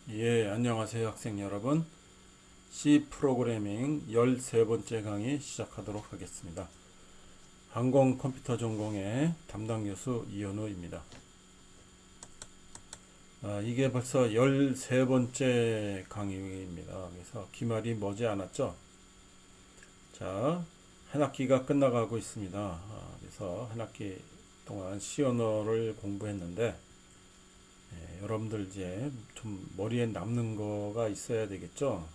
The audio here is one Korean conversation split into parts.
예, 안녕하세요, 학생 여러분. C 프로그래밍 13번째 강의 시작하도록 하겠습니다. 항공 컴퓨터 전공의 담당 교수 이현우입니다. 이게 벌써 13번째 강의입니다. 그래서 기말이 머지 않았죠? 자, 한 학기가 끝나가고 있습니다. 그래서 한 학기 동안 C 언어를 공부했는데, 여러분들 이제 좀 머리에 남는 거가 있어야 되겠죠?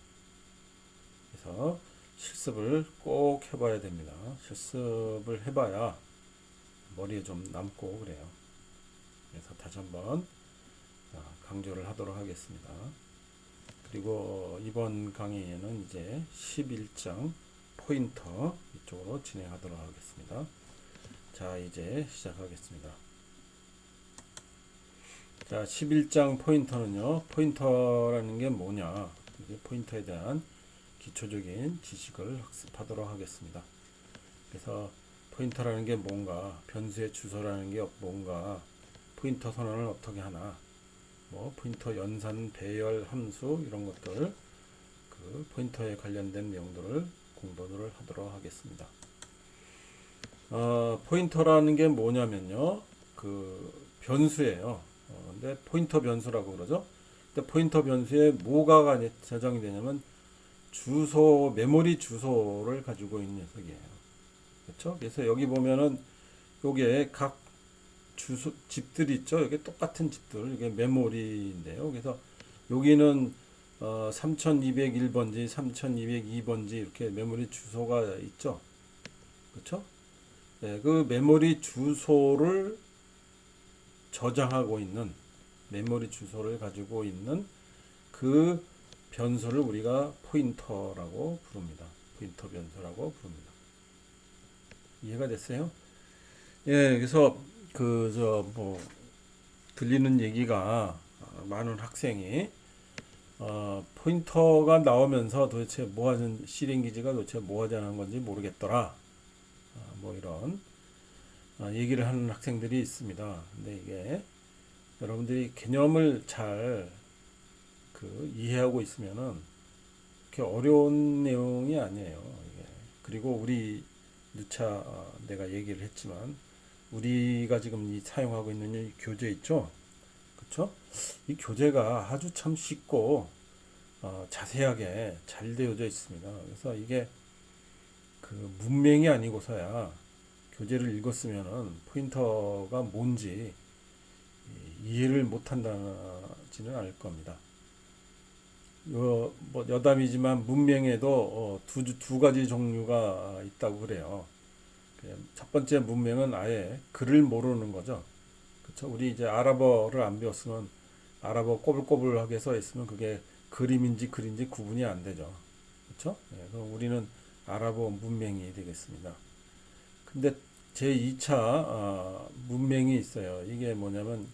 그래서 실습을 꼭 해봐야 됩니다. 실습을 해봐야 머리에 좀 남고 그래요. 그래서 다시 한번 강조를 하도록 하겠습니다. 그리고 이번 강의에는 이제 11장 포인터 이쪽으로 진행하도록 하겠습니다. 자, 이제 시작하겠습니다. 자, 11장 포인터는요, 포인터라는 게 뭐냐, 이게 포인터에 대한 기초적인 지식을 학습하도록 하겠습니다. 그래서 포인터라는 게 뭔가, 변수의 주소라는 게 뭔가, 포인터 선언을 어떻게 하나, 뭐 포인터 연산, 배열, 함수 이런 것들, 그 포인터에 관련된 내용들을 공부를 하도록 하겠습니다. 포인터라는 게 뭐냐면요, 그 변수예요. 근데 포인터 변수라고 그러죠. 근데 포인터 변수에 뭐가 저장이 되냐면 주소, 메모리 주소를 가지고 있는 녀석이에요. 그렇죠? 그래서 여기 보면은 요게 각 주소 집들이 있죠. 이게 똑같은 집들, 이게 메모리인데요. 그래서 여기는 3201번지, 3202번지 이렇게 메모리 주소가 있죠. 그렇죠? 네, 그 메모리 주소를 저장하고 있는 메모리 주소를 가지고 있는 그 변수를 우리가 포인터라고 부릅니다. 포인터 변수라고 부릅니다. 이해가 됐어요? 예, 그래서 들리는 얘기가 많은 학생이 포인터가 나오면서 도대체 뭐 하는 실행 기지가 도대체 뭐 하자는 건지 모르겠더라. 뭐 이런 얘기를 하는 학생들이 있습니다. 근데 이게 여러분들이 개념을 잘 이해하고 있으면은 그렇게 어려운 내용이 아니에요. 이게. 그리고 우리 누차 내가 얘기를 했지만 우리가 지금 사용하고 있는 이 교재 있죠? 그렇죠? 이 교재가 아주 참 쉽고 자세하게 잘 되어져 있습니다. 그래서 이게 그 문맹이 아니고서야 교재를 읽었으면은 포인터가 뭔지 이해를 못한다지는 않을 겁니다. 뭐 여담이지만 문명에도 두 가지 종류가 있다고 그래요. 첫 번째 문명은 아예 글을 모르는 거죠. 그렇죠? 우리 이제 아랍어를 안 배웠으면 아랍어 꼬불꼬불하게 써 있으면 그게 그림인지 글인지 구분이 안 되죠. 그렇죠? 그럼 우리는 아랍어 문명이 되겠습니다. 근데 제2차 문명이 있어요. 이게 뭐냐면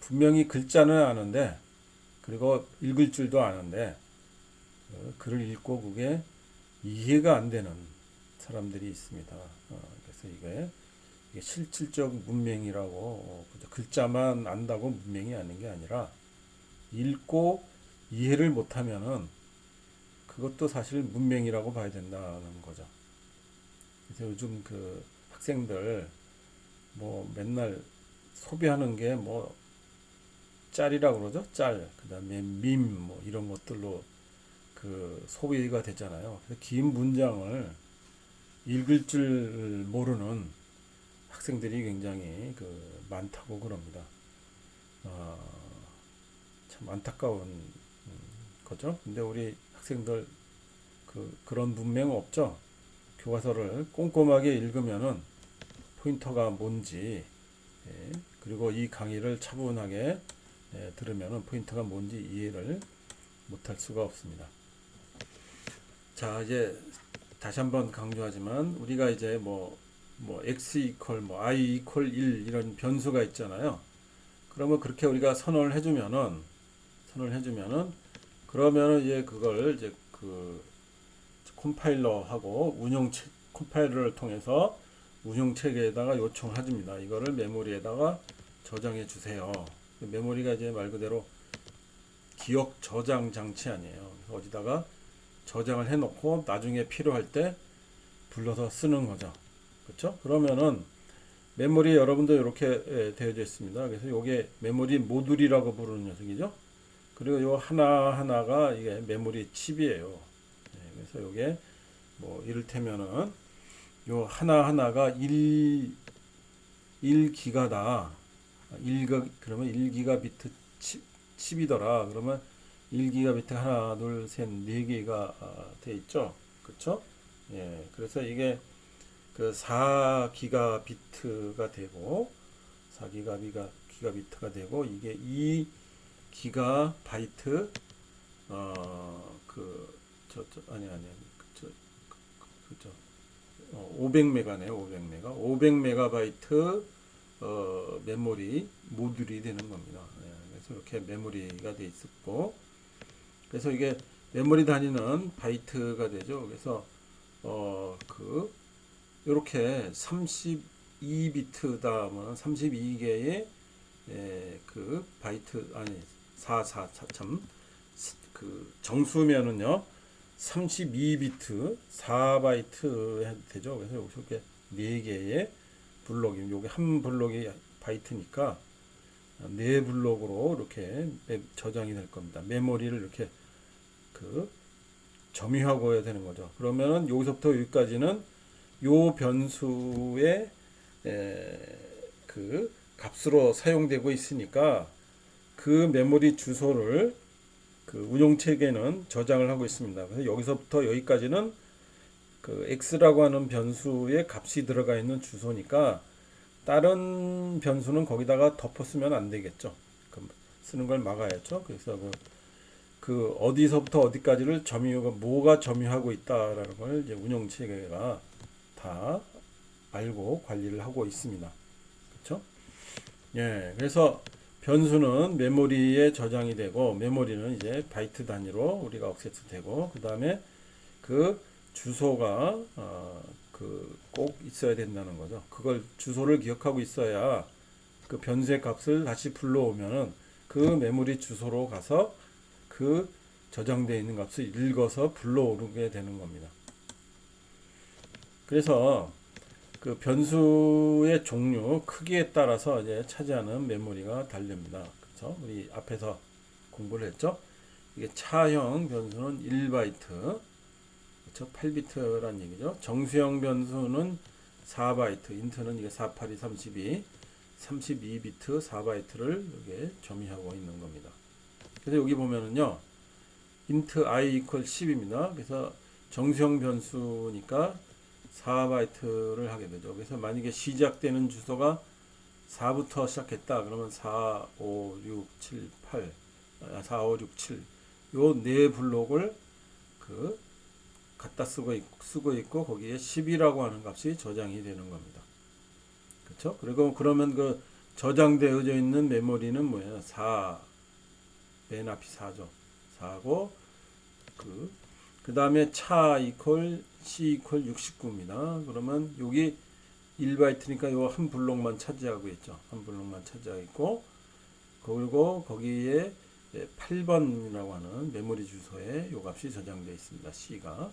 분명히 글자는 아는데 그리고 읽을 줄도 아는데 글을 읽고 그게 이해가 안 되는 사람들이 있습니다. 그래서 이게 실질적 문맹이라고 글자만 안다고 문맹이 아닌 게 아니라 읽고 이해를 못하면은 그것도 사실 문맹이라고 봐야 된다는 거죠. 그래서 요즘 그 학생들 뭐 맨날 소비하는 게 뭐 짤이라고 그러죠? 짤, 그다음에 밈 뭐 이런 것들로 그 소비가 되잖아요. 그래서 긴 문장을 읽을 줄 모르는 학생들이 굉장히 많다고 그럽니다. 어, 참 안타까운 거죠. 근데 우리 학생들 그런 문맹 없죠. 교과서를 꼼꼼하게 읽으면은 포인터가 뭔지, 그리고 이 강의를 차분하게 들으면은 포인터가 뭔지 이해를 못할 수가 없습니다. 자, 이제 다시 한번 강조하지만 우리가 이제 x 이퀄 i 이퀄 1 이런 변수가 있잖아요. 그러면 그렇게 우리가 선언을 해주면은 그러면은 이제 그걸 이제 컴파일러하고 컴파일러를 통해서 운영 체계에다가 요청을 해줍니다. 이거를 메모리에다가 저장해 주세요. 메모리가 이제 말 그대로 기억 저장 장치 아니에요. 어디다가 저장을 해놓고 나중에 필요할 때 불러서 쓰는 거죠. 그렇죠? 그러면은 메모리 여러분도 이렇게 되어져 있습니다. 그래서 이게 메모리 모듈이라고 부르는 녀석이죠. 그리고 요 하나하나가 이게 메모리 칩이에요. 그래서 이게 뭐 이를테면은 요 하나하나가 1기가다. 그러면 1기가비트 칩이더라. 그러면 1기가비트 하나, 둘, 셋, 4개가 돼 있죠. 그렇죠? 예. 그래서 이게 그 4기가비트가 되고 4기가비트가 되고 이게 2기가바이트 그저 500메가네요. 500메가바이트 메모리 모듈이 되는 겁니다. 예, 그래서 이렇게 메모리가 돼 있었고, 그래서 이게 메모리 단위는 바이트가 되죠. 그래서 이렇게 32비트 다음은 32개의 그 바이트 아니 4참 그 정수면은요 32비트 4바이트 되죠. 그래서 이렇게 4개의 블록이 요게 한 블록이 바이트니까 4블록으로 이렇게 저장이 될 겁니다. 메모리를 이렇게 그 점유하고 해야 되는 거죠. 그러면은 여기서부터 여기까지는 요 변수의 그 값으로 사용되고 있으니까 그 메모리 주소를 그 운용체계는 저장을 하고 있습니다. 그래서 여기서부터 여기까지는 그 x라고 하는 변수의 값이 들어가 있는 주소니까 다른 변수는 거기다가 덮어 쓰면 안 되겠죠. 쓰는 걸 막아야죠. 그래서 그 어디서부터 어디까지를 뭐가 점유하고 있다라는 걸 이제 운용체계가 다 알고 관리를 하고 있습니다. 그렇죠? 예, 그래서 변수는 메모리에 저장이 되고 메모리는 이제 바이트 단위로 우리가 액세스 되고 그 다음에 그 주소가 꼭 있어야 된다는 거죠. 그걸 주소를 기억하고 있어야 그 변수의 값을 다시 불러오면은 그 메모리 주소로 가서 그 저장되어 있는 값을 읽어서 불러오게 되는 겁니다. 그래서 그 변수의 종류, 크기에 따라서 이제 차지하는 메모리가 다릅니다. 그렇죠? 우리 앞에서 공부를 했죠? 이게 차형 변수는 1바이트, 그렇죠? 8비트란 얘기죠. 정수형 변수는 4바이트, 인트는 이게 48이 32비트 4바이트를 여기에 점유하고 있는 겁니다. 그래서 여기 보면은요, int i equal 10입니다. 그래서 정수형 변수니까 4바이트를 하게 되죠. 그래서 만약에 시작되는 주소가 4부터 시작했다. 그러면 4, 5, 6, 7, 8, 4, 5, 6, 7. 요 네 블록을 갖다 쓰고 있고 거기에 10이라고 하는 값이 저장이 되는 겁니다. 그렇죠? 그리고 그러면 그 저장되어져 있는 메모리는 뭐예요? 4. 맨 앞이 4죠. 4고 그 다음에 차 이퀄 C 이퀄 69입니다. 그러면 여기 1바이트니까 요 한 블록만 차지하고 있죠. 한 블록만 차지하고 있고 그리고 거기에 8번이라고 하는 메모리 주소에 요 값이 저장되어 있습니다. C가.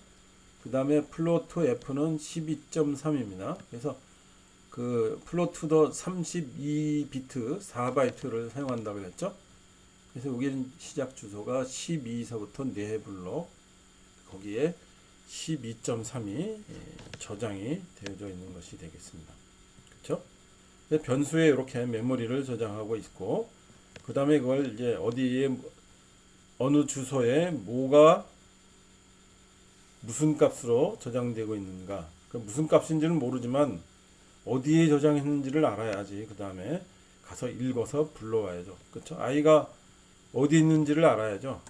그 다음에 플로트 F는 12.3입니다. 그래서 그 플로트도 32비트 4바이트를 사용한다고 그랬죠. 그래서 여기는 시작 주소가 12서부터 4블록 거기에 12.3이 저장이 되어져 있는 것이 되겠습니다. 그렇죠? 변수에 이렇게 메모리를 저장하고 있고 그 다음에 그걸 이제 어디에 어느 주소에 뭐가 무슨 값으로 저장되고 있는가 무슨 값인지는 모르지만 어디에 저장했는지를 알아야지 그 다음에 가서 읽어서 불러와야죠. 그렇죠? 아이가 어디 있는지를 알아야죠.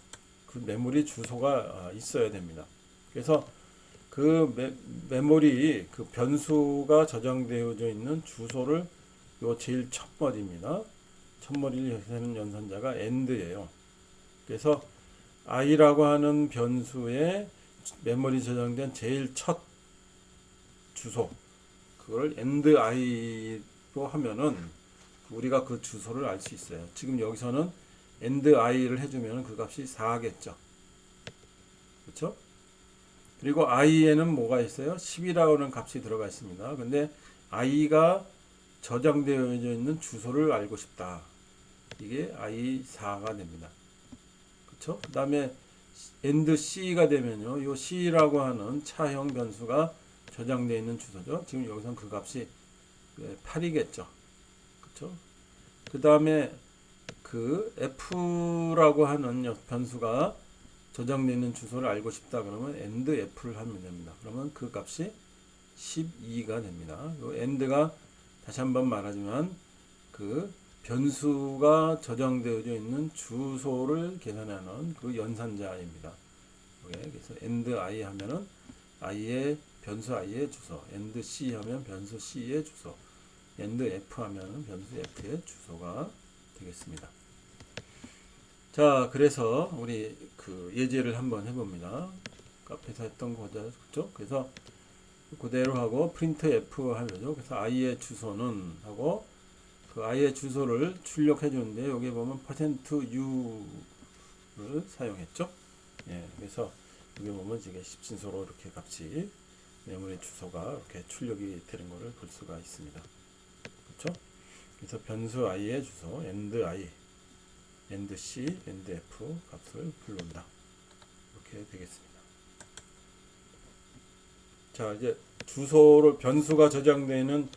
그 메모리 주소가 있어야 됩니다. 그래서 그 메모리 그 변수가 저장되어져 있는 주소를 요 제일 첫 머리입니다. 첫 머리를 하는 연산자가 end예요. 그래서 i라고 하는 변수에 메모리 저장된 제일 첫 주소 그걸 end i로 하면은 우리가 그 주소를 알 수 있어요. 지금 여기서는 and i를 해주면 그 값이 4겠죠. 그렇죠? 그리고 i에는 뭐가 있어요? 10이라는 값이 들어가 있습니다. 근데 i가 저장되어 있는 주소를 알고 싶다. 이게 i4가 됩니다. 그렇죠? 그 다음에 and c가 되면요, 요 c라고 하는 차형 변수가 저장되어 있는 주소죠. 지금 여기서는 그 값이 8이겠죠. 그렇죠? 그 다음에 그 f라고 하는 변수가 저장되어 있는 주소를 알고 싶다 그러면 and f를 하면 됩니다. 그러면 그 값이 12가 됩니다. 요 and가 다시 한번 말하지만 그 변수가 저장되어 있는 주소를 계산하는 그 연산자입니다. 그래서 and i 하면은 i의 변수 i의 주소, and c 하면 변수 c의 주소, and f 하면은 변수 f의 주소가 되겠습니다. 자, 그래서 우리 그 예제를 한번 해봅니다. 카페에서 했던 거죠, 그렇죠? 그래서 그대로 하고 print f 하면요. 그래서 i의 주소는 하고 그 i의 주소를 출력해 주는데 여기 보면 %u를 사용했죠. 예, 그래서 여기 보면 이게 10진수로 이렇게 값이 메모리 주소가 이렇게 출력이 되는 것을 볼 수가 있습니다. 그렇죠? 그래서 변수 i의 주소 and i, and c, and f 값을 불러온다. 이렇게 되겠습니다. 자, 이제 주소를 변수가 저장되는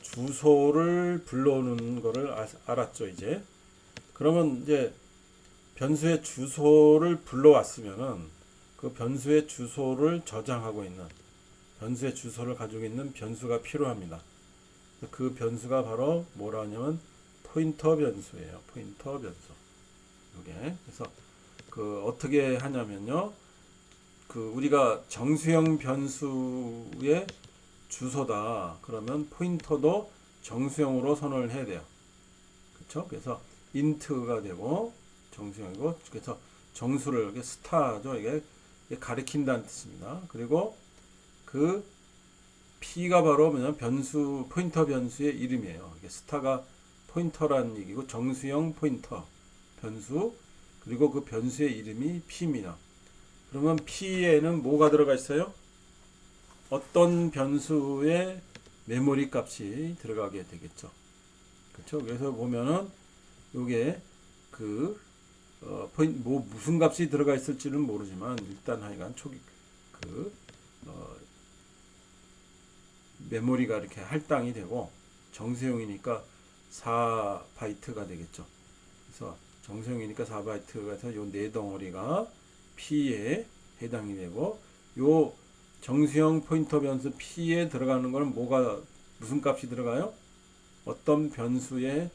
주소를 불러오는 거를 알았죠, 이제. 그러면 이제 변수의 주소를 불러왔으면은 그 변수의 주소를 저장하고 있는 변수의 주소를 가지고 있는 변수가 필요합니다. 그 변수가 바로 뭐라 하냐면 포인터 변수예요. 포인터 변수. 이게 그래서 그 어떻게 하냐면요. 그 우리가 정수형 변수의 주소다. 그러면 포인터도 정수형으로 선언을 해야 돼요. 그렇죠? 그래서 int가 되고 정수형이고 그래서 정수를 이게 스타죠. 이게 가리킨다는 뜻입니다. 그리고 그 p가 바로 뭐냐면 변수 포인터 변수의 이름이에요. 이게 스타가 포인터라는 얘기고 정수형 포인터 변수 그리고 그 변수의 이름이 p입니다. 그러면 p에는 뭐가 들어가 있어요? 어떤 변수의 메모리 값이 들어가게 되겠죠. 그렇죠? 그래서 보면은 요게 그 무슨 값이 들어가 있을지는 모르지만 일단 하여간 초기 그 메모리가 이렇게 할당이 되고 정수형이니까 4바이트가 되겠죠. 그래서 정수형이니까 4바이트가 돼서 요 네 덩어리가 P에 해당이 되고 요 정수형 포인터 변수 P에 들어가는 거는 뭐가 무슨 값이 들어가요? 어떤 변수의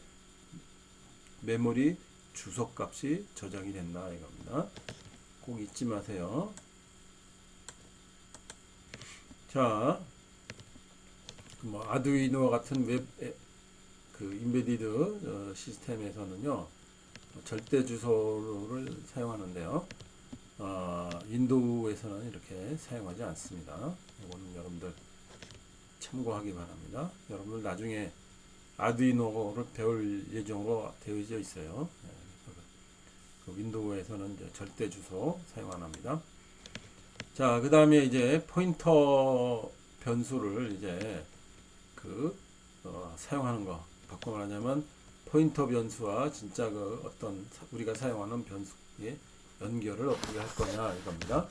메모리 주소 값이 저장이 된다 이겁니다. 꼭 잊지 마세요. 자, 뭐 아두이노 같은 웹 그 인베디드 시스템에서는요 절대 주소를 사용하는데요. 윈도우에서는 이렇게 사용하지 않습니다. 이거는 여러분들 참고하기 바랍니다. 여러분들 나중에 아두이노를 배울 예정으로 되어져 있어요. 그 윈도우에서는 이제 절대 주소 사용 안 합니다. 자, 그 다음에 이제 포인터 변수를 이제 사용하는 거 바꿔 말하자면 포인터 변수와 진짜 그 어떤 우리가 사용하는 변수의 연결을 어떻게 할 거냐 이겁니다.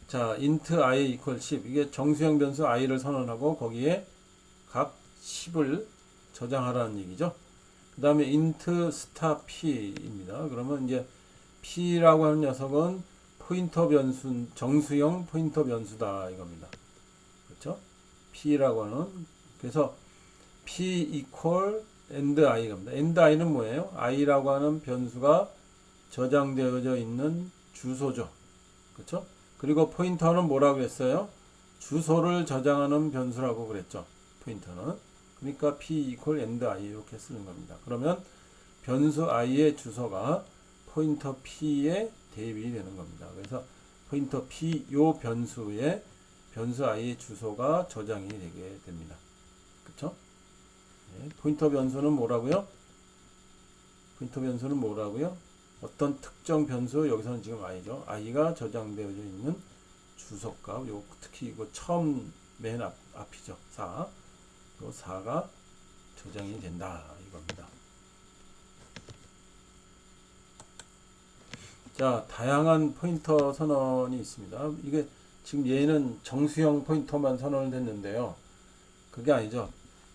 자, int i equal 10 이게 정수형 변수 i를 선언하고 거기에 값 10을 저장하라는 얘기죠. 그 다음에 int star p입니다. 그러면 이제 p라고 하는 녀석은 포인터 변수 정수형 포인터 변수다 이겁니다. 그렇죠? p라고 하는 그래서 p equal and i 겁니다. and i는 뭐예요? i라고 하는 변수가 저장되어져 있는 주소죠. 그렇죠? 그리고 포인터는 뭐라고 했어요? 주소를 저장하는 변수라고 그랬죠. 포인터는. 그러니까 p equal and i 이렇게 쓰는 겁니다. 그러면 변수 i의 주소가 포인터 p에 대입이 되는 겁니다. 그래서 포인터 p 요 변수에 변수 i의 주소가 저장이 되게 됩니다. 그렇죠? 네, 포인터 변수는 뭐라고요? 포인터 변수는 뭐라고요? 어떤 특정 변수, 여기서는 지금 i죠. i가 저장되어져 있는 주소값, 요 특히 이거 처음 맨 앞이죠. 4. 요 4가 저장이 된다 이겁니다. 자, 다양한 포인터 선언이 있습니다. 이게 지금 얘는 정수형 포인터만 선언을 했는데요. 그게 아니죠.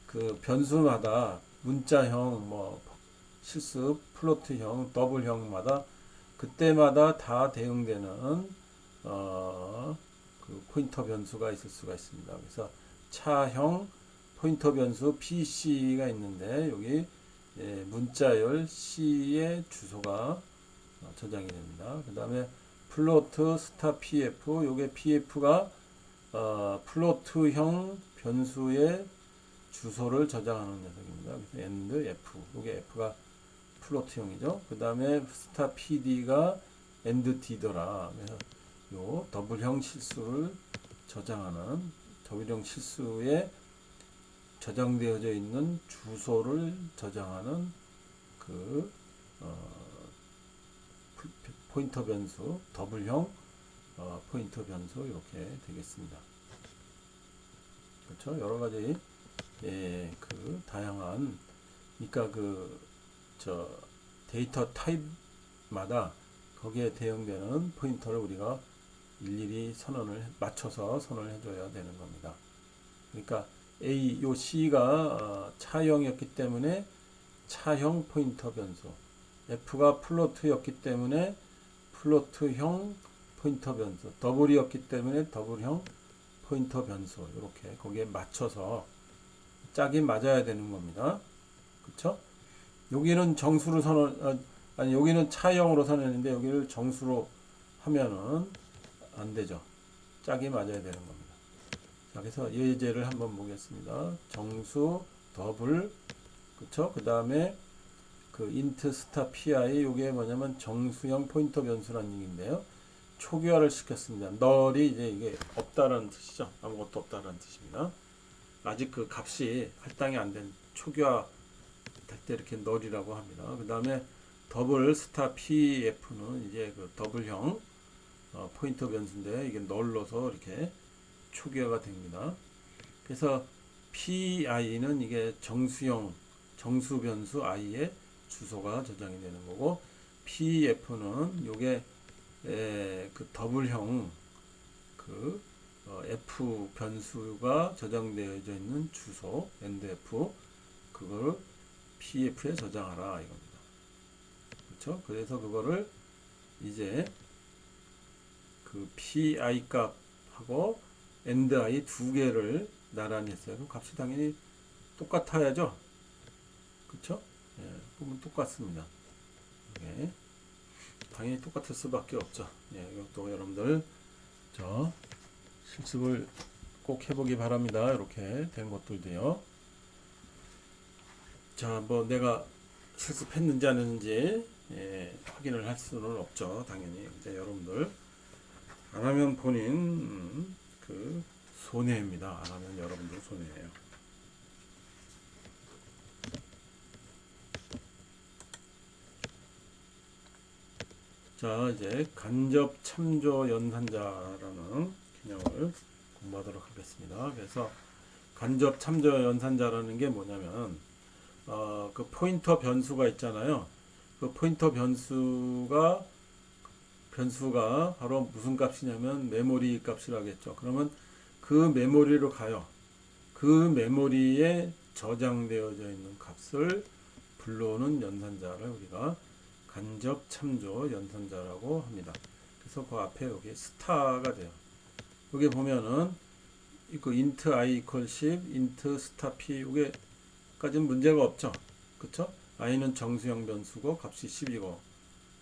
그 변수마다 문자형, 뭐 실습, 플로트형, 더블형마다 그때마다 다 대응되는 그 포인터 변수가 있을 수가 있습니다. 그래서 차형 포인터 변수 PC가 있는데 여기 문자열 C의 주소가 저장이 됩니다. 그 다음에 플로트 스타 PF, 요게 PF가 플로트형 변수의 주소를 저장하는 녀석입니다. 그래서 end F, 요게 F가 플로트형이죠. 그 다음에 스타 PD가 end D더라. 그래서 요 더블형 실수를 저장하는, 더블형 실수에 저장되어져 있는 주소를 저장하는 그 포인터 변수, 더블형 포인터 변수 이렇게 되겠습니다. 그렇죠? 여러 가지 그 다양한, 그러니까 데이터 타입마다 거기에 대응되는 포인터를 우리가 일일이 맞춰서 선언을 해줘야 되는 겁니다. 그러니까 요 C가 차형이었기 때문에 차형 포인터 변수, F가 플로트였기 때문에 플로트형 포인터 변수, 더블이었기 때문에 더블형 포인터 변수, 이렇게 거기에 맞춰서 짝이 맞아야 되는 겁니다. 그렇죠? 여기는 정수로 여기는 차형으로 선언했는데 여기를 정수로 하면은 안 되죠. 짝이 맞아야 되는 겁니다. 자, 그래서 예제를 한번 보겠습니다. 정수, 더블, 그쵸? 그 다음에 그 int star pi, 요게 뭐냐면 정수형 포인터 변수라는 얘기인데요. 초기화를 시켰습니다. 널이 이제 이게 없다라는 뜻이죠. 아무것도 없다라는 뜻입니다. 아직 그 값이 할당이 안 된 초기화 될 때 이렇게 널이라고 합니다. 그 다음에 더블 스타 pf는 이제 그 더블형 포인터 변수인데 이게 널로서 이렇게 초기화가 됩니다. 그래서 pi는 이게 정수형 정수 변수 i의 주소가 저장이 되는 거고, pf는 요게 그 더블형 그 f 변수가 저장되어져 있는 주소 endf, 그거를 pf에 저장하라 이겁니다. 그렇죠? 그래서 그거를 이제 그 pi 값하고 end_i 두 개를 나란히 했어요. 그럼 값이 당연히 똑같아야죠. 그렇죠? 예, 보면 똑같습니다. 예, 당연히 똑같을 수밖에 없죠. 예, 이것도 여러분들 실습을 꼭 해보기 바랍니다. 이렇게 된 것들도요. 자, 뭐 내가 실습했는지 안 했는지 확인을 할 수는 없죠. 당연히. 근데 여러분들 안 하면 본인 그 손해입니다. 안 하면 여러분들 손해예요. 자, 이제 간접 참조 연산자라는 개념을 공부하도록 하겠습니다. 그래서 간접 참조 연산자라는 게 뭐냐면 그 포인터 변수가 있잖아요. 그 포인터 변수가 바로 무슨 값이냐면 메모리 값이라겠죠. 그러면 그 메모리로 가요. 그 메모리에 저장되어져 있는 값을 불러오는 연산자를 우리가 간접 참조 연산자라고 합니다. 그래서 그 앞에 여기 스타가 돼요. 여기 보면은 그 int i equal 10, int star p, 이게까지는 문제가 없죠. 그쵸? i는 정수형 변수고 값이 10이고,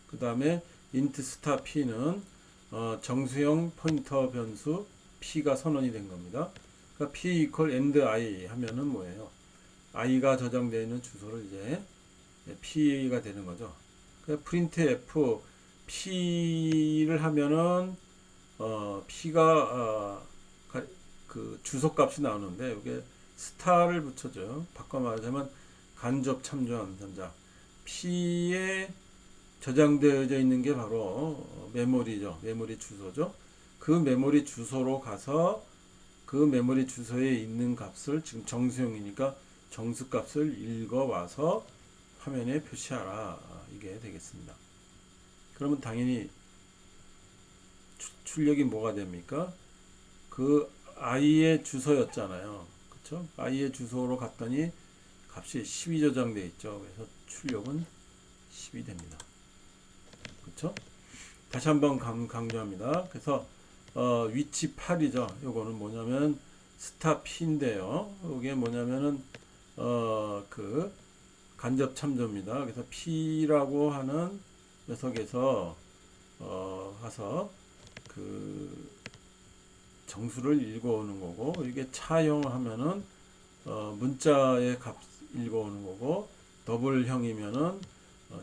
그 다음에 int star p는 정수형 포인터 변수 p가 선언이 된 겁니다. 그러니까 p equal end i 하면은 뭐예요? i가 저장되어 있는 주소를 이제 p가 되는 거죠. printf p를 하면은 p가 그 주소값이 나오는데 이게 스타를 붙여줘요. 바꿔 말하자면 간접 참조 연산자 p의 저장되어져 있는 게 바로 메모리죠. 메모리 주소죠. 그 메모리 주소로 가서 그 메모리 주소에 있는 값을 지금 정수형이니까 정수 값을 읽어 와서 화면에 표시하라. 이게 되겠습니다. 그러면 당연히 출력이 뭐가 됩니까? 그 i의 주소였잖아요. 그쵸? i의 주소로 갔더니 값이 10이 저장되어 있죠. 그래서 출력은 10이 됩니다. 그쵸? 다시 한번 강조합니다. 그래서 위치 8이죠. 요거는 뭐냐면 스타 P인데요. 이게 뭐냐면은 그 간접 참조입니다. 그래서 P라고 하는 녀석에서 가서 그 정수를 읽어오는 거고, 이게 차형하면은 문자의 값 읽어오는 거고, 더블형이면은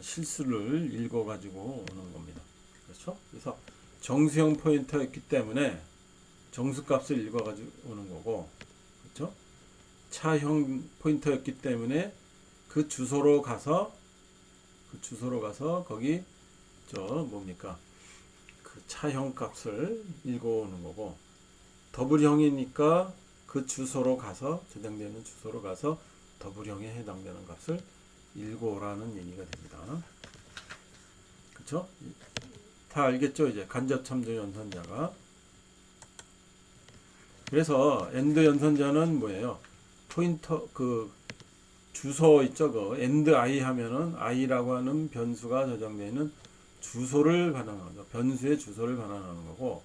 실수를 읽어가지고 오는 겁니다. 그렇죠? 그래서 정수형 포인터였기 때문에 정수값을 읽어가지고 오는 거고, 그렇죠? 차형 포인터였기 때문에 그 주소로 가서 거기 저 뭡니까? 그 차형 값을 읽어오는 거고, 더블형이니까 그 주소로 가서 저장되는 주소로 가서 더블형에 해당되는 값을 읽어오라는 얘기가 됩니다. 그쵸? 다 알겠죠? 이제 간접 참조 연산자가. 그래서 엔드 연산자는 뭐예요? 포인터 그 주소 있죠? 그 엔드 i 하면은 i라고 하는 변수가 저장되어 있는 주소를 반환하는 거죠. 변수의 주소를 반환하는 거고,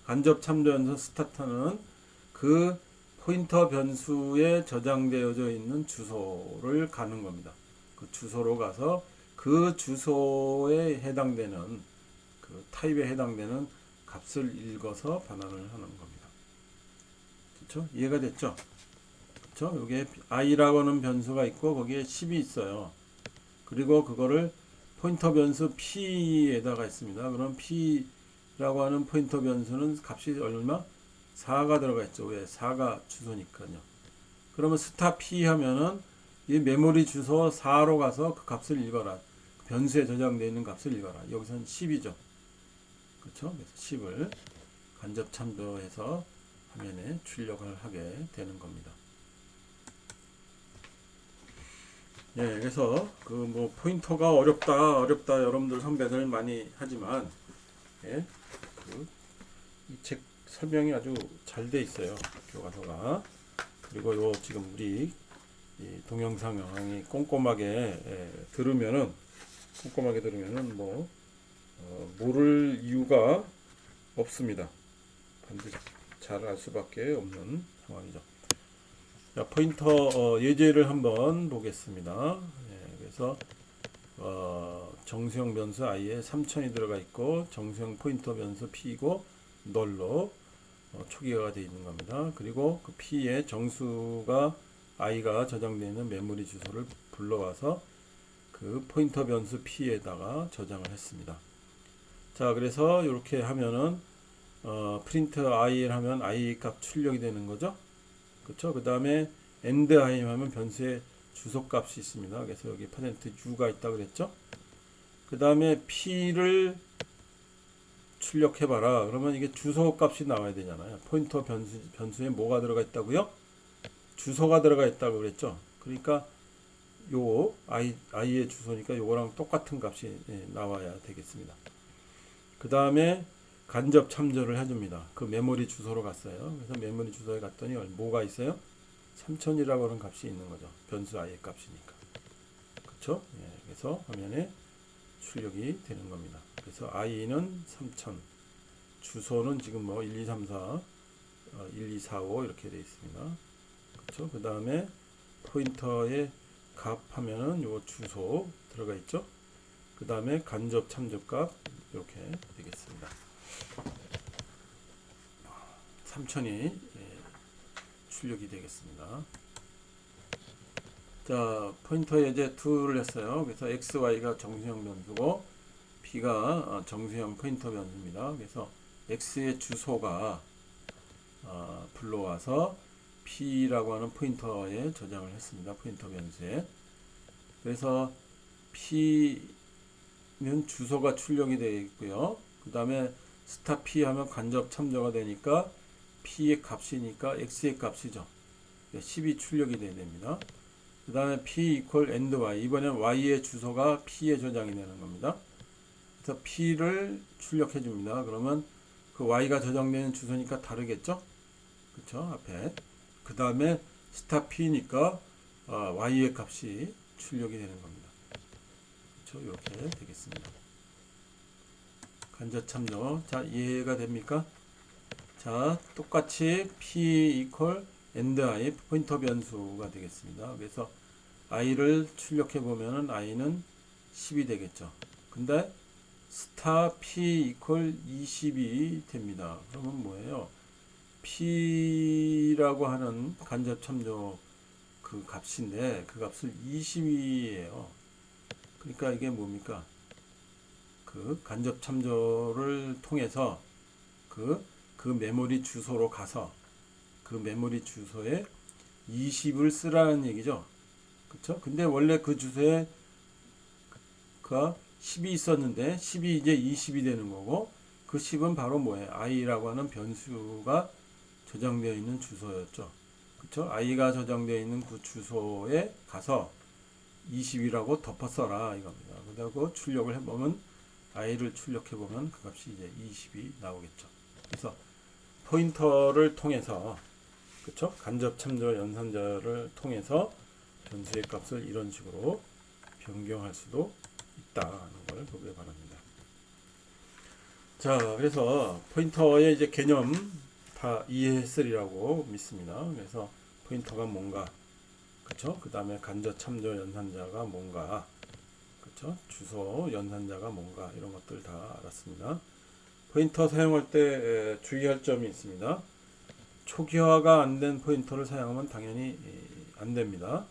간접 참조 연산 스타터는 그 포인터 변수에 저장되어져 있는 주소를 가는 겁니다. 그 주소로 가서 그 주소에 해당되는 그 타입에 해당되는 값을 읽어서 반환을 하는 겁니다. 그렇죠? 이해가 됐죠? 그렇죠? 여기에 i라고 하는 변수가 있고 거기에 10이 있어요. 그리고 그거를 포인터 변수 p에다가 있습니다. 그럼 p라고 하는 포인터 변수는 값이 얼마? 4가 들어가 있죠. 왜? 4가 주소니까요. 그러면 스타 p 하면은 이 메모리 주소 4로 가서 그 값을 읽어라. 변수에 저장되어 있는 값을 읽어라. 여기서는 10이죠. 그렇죠? 그래서 10을 간접 참조해서 화면에 출력을 하게 되는 겁니다. 예, 그래서 그 뭐 포인터가 어렵다 여러분들 선배들 많이 하지만, 예, 그 이 책 설명이 아주 잘 돼 있어요. 교과서가. 그리고 요 지금 우리 이 동영상이 꼼꼼하게 들으면은 뭐 모를 이유가 없습니다. 반드시 잘 알 수밖에 없는 상황이죠. 자, 포인터 예제를 한번 보겠습니다. 예, 그래서 정수형 변수 i에 3000이 들어가 있고 정수형 포인터 변수 p이고 널로 초기화가 되어 있는 겁니다. 그리고 그 p의 정수가 i가 저장되어 있는 메모리 주소를 불러와서 그 포인터 변수 p에다가 저장을 했습니다. 자, 그래서 이렇게 하면은 프린트 i를 하면 i 값 출력이 되는 거죠. 그렇죠? 그 다음에 end i 하면 변수의 주소 값이 있습니다. 그래서 여기 %u가 있다 그랬죠. 그 다음에 p를 출력해봐라. 그러면 이게 주소 값이 나와야 되잖아요. 포인터 변수에 뭐가 들어가 있다고요? 주소가 들어가 있다고 그랬죠. 그러니까 요 i의 주소니까 요거랑 똑같은 값이 나와야 되겠습니다. 그 다음에 간접 참조를 해줍니다. 그 메모리 주소로 갔어요. 그래서 메모리 주소에 갔더니 뭐가 있어요? 3000이라고 하는 값이 있는 거죠. 변수 i의 값이니까. 그쵸? 예, 그래서 화면에 출력이 되는 겁니다. 그래서 i는 3000, 주소는 지금 뭐 1, 2, 3, 4, 1, 2, 4, 5 이렇게 되어 있습니다. 그쵸? 그 다음에 포인터의 값 하면은 요 주소 들어가 있죠? 그 다음에 간접 참조값 이렇게 되겠습니다. 3000이 출력이 되겠습니다. 자, 포인터 예제 2를 했어요. 그래서 x, y가 정수형 변수고 b가 정수형 포인터 변수입니다. 그래서 x의 주소가 불러와서 p라고 하는 포인터에 저장을 했습니다. 포인터 변수에. 그래서 p는 주소가 출력이 되어 있고요. 그 다음에 스타 P 하면 간접 참조가 되니까 P의 값이니까 X의 값이죠. 10이 출력이 되어야 됩니다. 그 다음에 P equal and Y. 이번엔 Y의 주소가 P에 저장이 되는 겁니다. 그래서 P를 출력해 줍니다. 그러면 그 Y가 저장되는 주소니까 다르겠죠? 그쵸? 앞에. 그 다음에 스타 P니까 Y의 값이 출력이 되는 겁니다. 그쵸? 이렇게 되겠습니다. 간접 참조. 자, 이해가 됩니까? 자, 똑같이 P equal and I 포인터 변수가 되겠습니다. 그래서 i를 출력해 보면은 i는 10이 되겠죠. 근데 스타 P equal 20이 됩니다. 그러면 뭐예요? P라고 하는 간접 참조 그 값인데 그 값을 20이에요. 그러니까 이게 뭡니까? 그 간접 참조를 통해서 그 메모리 주소로 가서 그 메모리 주소에 20을 쓰라는 얘기죠. 그쵸? 근데 원래 그 주소에 그 10이 있었는데 10이 이제 20이 되는 거고 그 10은 바로 뭐예요? i라고 하는 변수가 저장되어 있는 주소였죠. 그쵸? i가 저장되어 있는 그 주소에 가서 20이라고 덮어 써라 이겁니다. 그리고 출력을 해보면 i를 출력해보면 그 값이 이제 20이 나오겠죠. 그래서 포인터를 통해서 그쵸? 간접 참조 연산자를 통해서 변수의 값을 이런 식으로 변경할 수도 있다는 걸 보기 바랍니다. 자, 그래서 포인터의 이제 개념 다 이해했으리라고 믿습니다. 그래서 포인터가 뭔가, 그쵸? 그 다음에 간접 참조 연산자가 뭔가, 그쵸? 주소 연산자가 뭔가 이런 것들 다 알았습니다. 포인터 사용할 때 주의할 점이 있습니다. 초기화가 안 된 포인터를 사용하면 당연히 안 됩니다.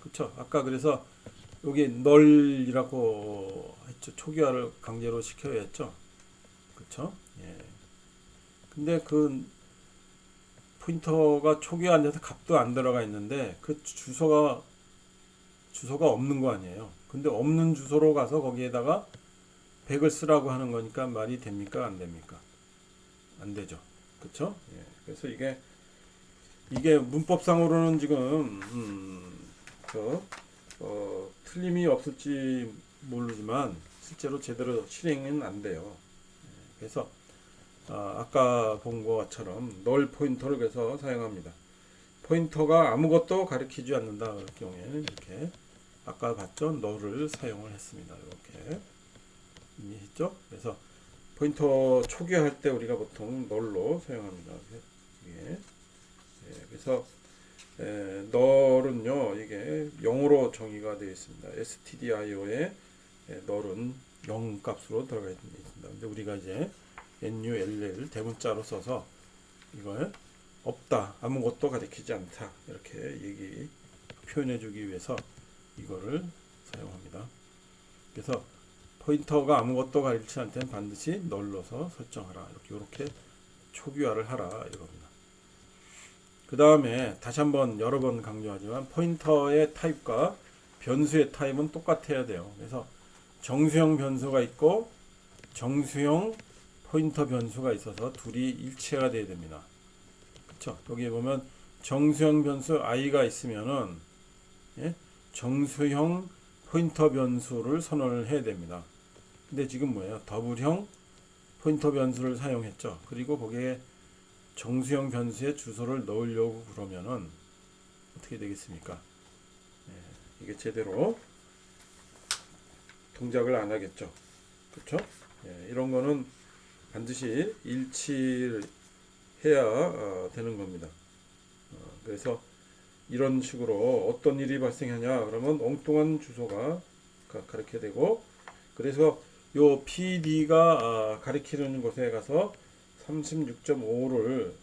그쵸? 아까 그래서 여기 널이라고 했죠. 초기화를 강제로 시켜야 했죠. 그쵸? 예. 근데 그 포인터가 초기화 안 돼서 값도 안 들어가 있는데 그 주소가 없는 거 아니에요. 근데 없는 주소로 가서 거기에다가 100을 쓰라고 하는 거니까 말이 됩니까? 안 됩니까? 안 되죠. 그쵸? 예. 그래서 이게 문법상으로는 지금 틀림이 없을지 모르지만 실제로 제대로 실행은 안 돼요. 그래서 아까 본 것처럼 널 포인터를 그래서 사용합니다. 포인터가 아무것도 가리키지 않는다 그럴 경우에는 이렇게 아까 봤죠? 널을 사용을 했습니다. 이렇게 이해했죠? 그래서 포인터 초기화할 때 우리가 보통 널로 사용합니다. 예. 그래서 널은요 이게 0으로 정의가 되어 있습니다. stdio에 널은 0 값으로 들어가 있습니다. 근데 우리가 이제 null 대문자로 써서 이걸 없다, 아무것도 가리키지 않다 이렇게 표현해주기 위해서 이거를 사용합니다. 그래서 포인터가 아무것도 가리키지 않을 때는 반드시 널로서 설정하라 이렇게 초기화를 하라 이겁니다. 그 다음에 다시 한번 여러 번 강조하지만 포인터의 타입과 변수의 타입은 똑같아야 돼요. 그래서 정수형 변수가 있고 정수형 포인터 변수가 있어서 둘이 일치가 돼야 됩니다. 그쵸? 여기 보면 정수형 변수 i가 있으면은 정수형 포인터 변수를 선언을 해야 됩니다. 근데 지금 뭐예요? 더블형 포인터 변수를 사용했죠. 그리고 거기에 정수형 변수의 주소를 넣으려고 그러면은 어떻게 되겠습니까? 이게 제대로 동작을 안 하겠죠. 그렇죠? 이런 거는 반드시 일치해야 되는 겁니다. 그래서 이런 식으로 어떤 일이 발생하냐 그러면 엉뚱한 주소가 가리게 되고 그래서 요 PD가 가리키는 곳에 가서 36.5를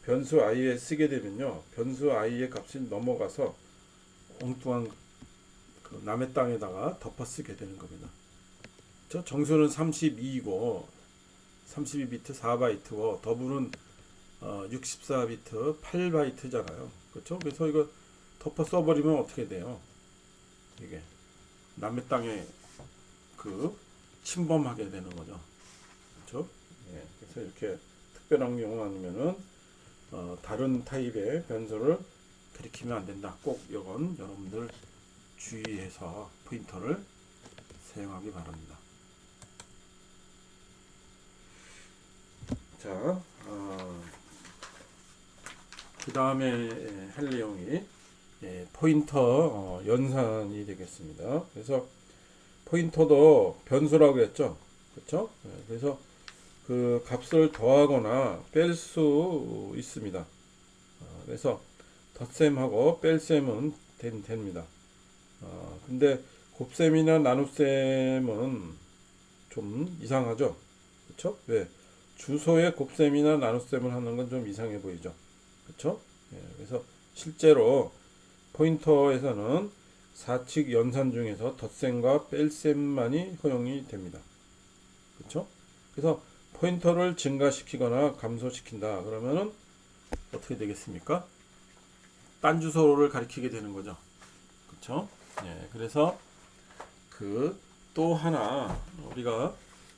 변수 i에 쓰게 되면요. 변수 i의 값이 넘어가서 엉뚱한 그 남의 땅에다가 덮어 쓰게 되는 겁니다. 정수는 32이고 32비트 4바이트고 더블은 64비트 8바이트잖아요. 그렇죠? 그래서 이거 덮어 써버리면 어떻게 돼요? 이게 남의 땅에 그 침범하게 되는 거죠. 그렇죠? 예, 그래서 이렇게 특별한 경우 아니면은 다른 타입의 변수를 가리키면 안 된다. 꼭 이건 여러분들 주의해서 포인터를 사용하기 바랍니다. 자, 그 다음에 할 내용이 포인터 연산이 되겠습니다. 그래서 포인터도 변수라고 했죠. 그렇죠? 그래서 그 값을 더하거나 뺄 수 있습니다. 그래서 덧셈하고 뺄셈은 됩니다. 근데 곱셈이나 나눗셈은 좀 이상하죠. 그렇죠? 왜? 주소에 곱셈이나 나눗셈을 하는 건 좀 이상해 보이죠. 그렇죠? 그래서 실제로 포인터에서는 사칙 연산 중에서 덧셈과 뺄셈만이 허용이 됩니다. 그렇죠? 그래서 포인터를 증가시키거나 감소시킨다 그러면은 어떻게 되겠습니까? 딴 주소를 가리키게 되는 거죠. 그렇죠? 그래서 그 또 하나 우리가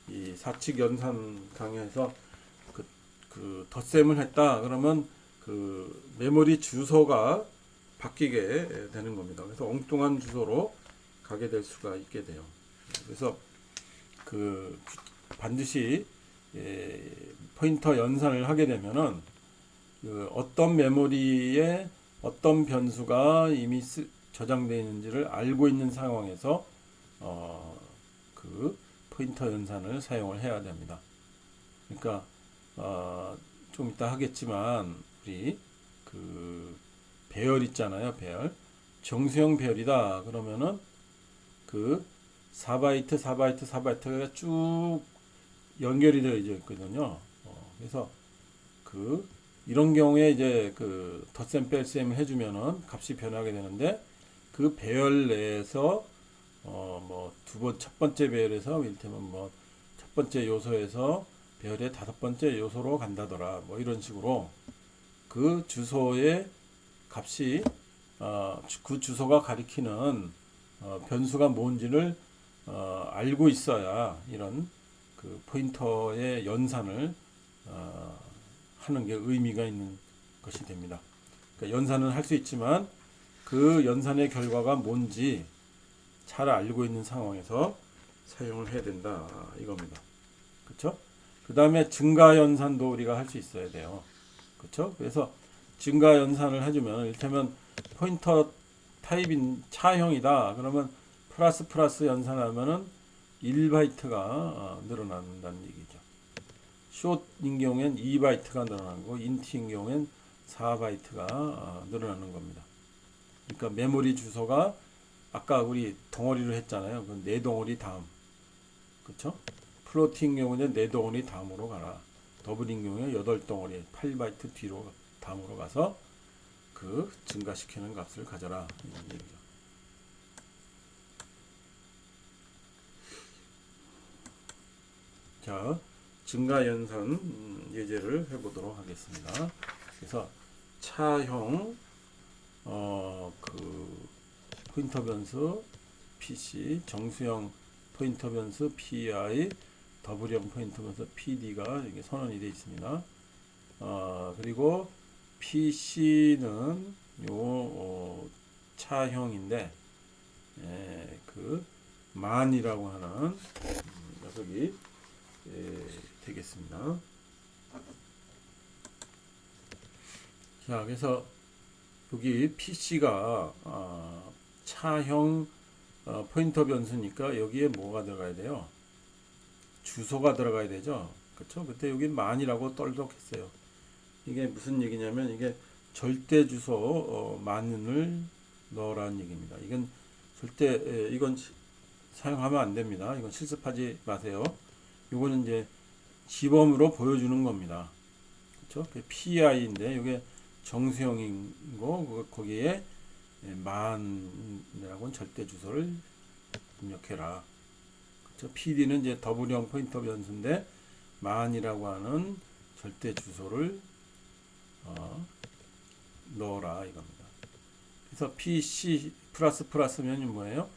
이 사칙 연산 강의에서 그 덧셈을 했다 그러면 그 메모리 주소가 바뀌게 되는 겁니다. 그래서 엉뚱한 주소로 가게 될 수가 있게 돼요. 그래서 그 반드시 포인터 연산을 하게 되면은 그 어떤 메모리에 어떤 변수가 이미 저장되어 있는지를 알고 있는 상황에서 그 포인터 연산을 사용을 해야 됩니다. 그러니까 좀 이따 하겠지만 우리 그 배열 있잖아요. 배열 정수형 배열이다 그러면은 그 4바이트 4바이트 4바이트가 쭉 연결이 되어 있거든요. 그래서 그 이런 경우에 이제 그 덧셈 뺄셈을 해주면은 값이 변하게 되는데 그 배열 내에서 뭐 첫 번째 배열에서 이를테면 뭐 첫 번째 요소에서 배열의 다섯 번째 요소로 간다더라 뭐 이런 식으로 그 주소의 값이 그 주소가 가리키는 변수가 뭔지를 알고 있어야 이런 그 포인터의 연산을 하는 게 의미가 있는 것이 됩니다. 그러니까 연산은 할 수 있지만 그 연산의 결과가 뭔지 잘 알고 있는 상황에서 사용을 해야 된다 이겁니다. 그렇죠? 그 다음에 증가 연산도 우리가 할 수 있어야 돼요. 그렇죠? 그래서 증가 연산을 해주면 이를테면 포인터 타입인 차형이다 그러면 플러스 연산하면은 1바이트가 늘어난다는 얘기죠. 숏인 경우엔 2바이트가 늘어나고 인트인 경우엔 4바이트가 늘어나는 겁니다. 그러니까 메모리 주소가 아까 우리 덩어리로 했잖아요. 그 네 덩어리 다음. 그렇죠? 플로팅 경우는 네 덩어리 다음으로 가라. 더블인 경우에 8덩어리 8바이트 뒤로 다음으로 가서 그 증가시키는 값을 가져라. 이런 얘기죠. 자, 증가 연산 예제를 해보도록 하겠습니다. 그래서 차형 그 포인터 변수 PC, 정수형 포인터 변수 PI, 더블형 포인터 변수 PD가 이게 선언이 되어 있습니다. 그리고 PC는 요 차형인데 그 만이라고 하는 녀석이 되겠습니다. 자, 그래서 여기 PC가 차형 포인터 변수니까 여기에 뭐가 들어가야 돼요? 주소가 들어가야 되죠. 그렇죠? 그때 여기 만이라고 떨독했어요. 이게 무슨 얘기냐면 이게 절대 주소 만을 넣으라는 얘기입니다. 이건 절대 이건 사용하면 안 됩니다. 이건 실습하지 마세요. 이거는 이제 시범으로 보여주는 겁니다. 그렇죠? PI인데 이게 정수형인 거 거기에 만이라고는 절대 주소를 입력해라. 그렇죠? PD는 이제 더블형 포인터 변수인데 만이라고 하는 절대 주소를 넣어라 이겁니다. 그래서 PC 플러스면 뭐예요?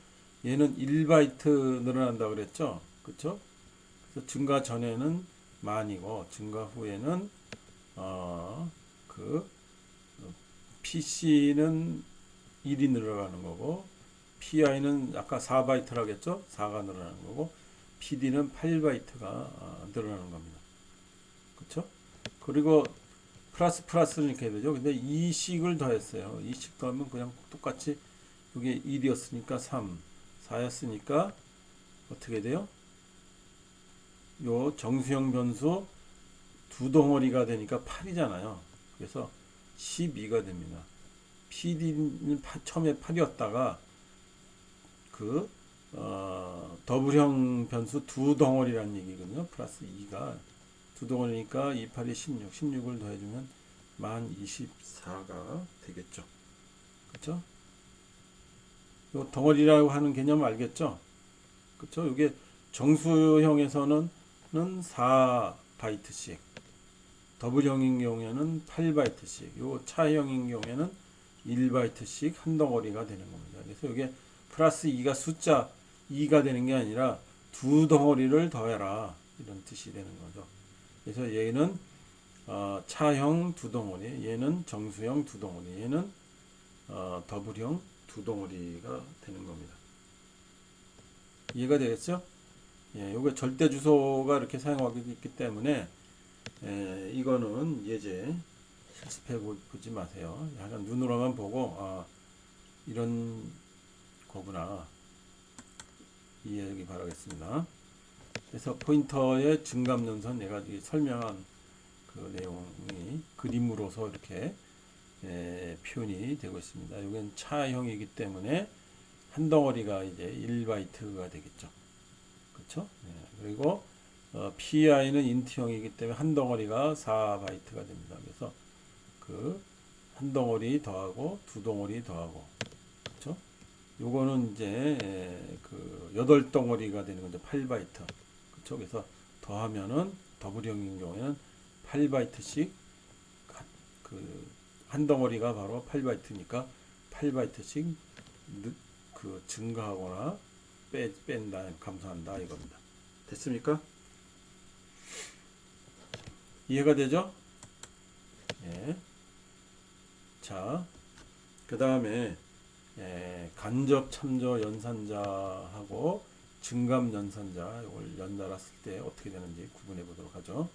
얘는 1바이트 늘어난다 그랬죠? 그쵸? 그래서 증가 전에는 만이고 증가 후에는 그 PC는 1이 늘어나는 거고 PI는 아까 4바이트라고 했죠? 4가 늘어나는 거고 PD는 8바이트가 늘어나는 겁니다. 그쵸? 그리고 플러스는 이렇게 되죠. 근데 2식을 더했어요. 2식 더하면 그냥 똑같이 이게 1이었으니까 3, 4였으니까 어떻게 돼요? 요 정수형 변수 두 덩어리가 되니까 8이잖아요. 그래서 12가 됩니다. PD는 처음에 8이었다가 그 더블형 변수 두 덩어리라는 얘기거든요. 플러스 2가 두 덩어리니까 2, 8이 16, 16을 더해주면 만 24가 되겠죠. 그렇죠? 요 덩어리라고 하는 개념 알겠죠? 그렇죠? 이게 정수형에서는 4바이트씩, 더블형인 경우에는 8바이트씩, 요 차형인 경우에는 1바이트씩 한 덩어리가 되는 겁니다. 그래서 이게 플러스 2가 숫자 2가 되는 게 아니라 두 덩어리를 더해라 이런 뜻이 되는 거죠. 그래서 얘는 차형 두 덩어리, 얘는 정수형 두 덩어리, 얘는 더블형 두 덩어리가 되는 겁니다. 이해가 되겠죠? 예, 요게 절대 주소가 이렇게 사용하고 있기 때문에 이거는 예제 실습해 보지 마세요. 약간 눈으로만 보고 이런 거구나 이해하기 바라겠습니다. 그래서 포인터의 증감연선 내가 설명한 그 내용이 그림으로서 이렇게 표현이 되고 있습니다. 이건 차형이기 때문에 한 덩어리가 이제 1바이트가 되겠죠. 그렇죠? 그리고 PI는 인트형이기 때문에 한 덩어리가 4바이트가 됩니다. 그래서 그 한 덩어리 더하고 두 덩어리 더하고 그렇죠? 요거는 이제 그 8덩어리가 되는 건데 8바이트. 그렇죠? 그래서 더하면은 더블형인 경우에는 8바이트씩 그 한 덩어리가 바로 8바이트니까 8바이트씩 그 증가하거나 뺀다, 감소한다 이겁니다. 됐습니까? 이해가 되죠? 예. 자, 그 다음에 간접 참조 연산자하고 증감 연산자 이걸 연달았을 때 어떻게 되는지 구분해 보도록 하죠.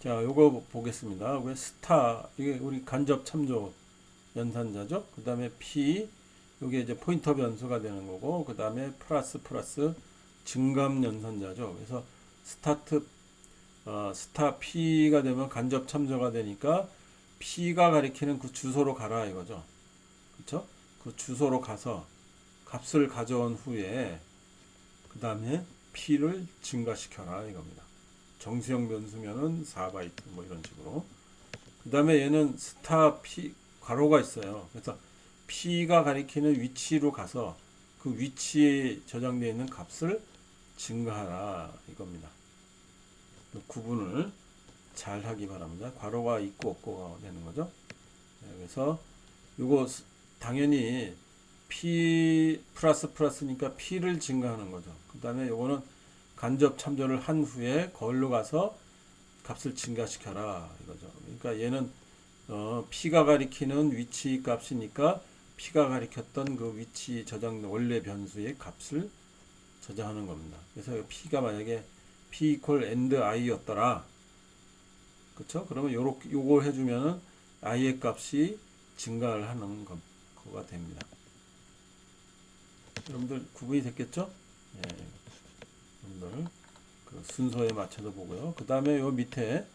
자, 요거 보겠습니다. 왜 스타 이게 우리 간접 참조 연산자죠. 그 다음에 P 이게 이제 포인터 변수가 되는 거고 그 다음에 플러스 증감 연산자죠. 그래서 스타 P가 되면 간접 참조가 되니까 P가 가리키는 그 주소로 가라 이거죠. 그렇죠? 그 주소로 가서 값을 가져온 후에 그 다음에 P를 증가시켜라 이겁니다. 정수형 변수면은 4바이트 뭐 이런 식으로. 그 다음에 얘는 스타 P 괄호가 있어요. 그래서 P가 가리키는 위치로 가서 그 위치에 저장되어 있는 값을 증가하라 이겁니다. 구분을 잘 하기 바랍니다. 괄호가 있고 없고가 되는 거죠. 그래서 이거 당연히 P 플러스니까 P를 증가하는 거죠. 그 다음에 이거는 간접 참조를 한 후에 거울로 가서 값을 증가시켜라 이거죠. 그러니까 얘는 P가 가리키는 위치 값이니까 P가 가리켰던 그 위치 저장 원래 변수의 값을 저장하는 겁니다. 그래서 P가 만약에 P equal and i였더라. 그쵸? 그러면 요거 해주면은 i의 값이 증가를 하는 거가 됩니다. 여러분들 구분이 됐겠죠? 예. 여러분들 그 순서에 맞춰서 보고요. 그 다음에 요 밑에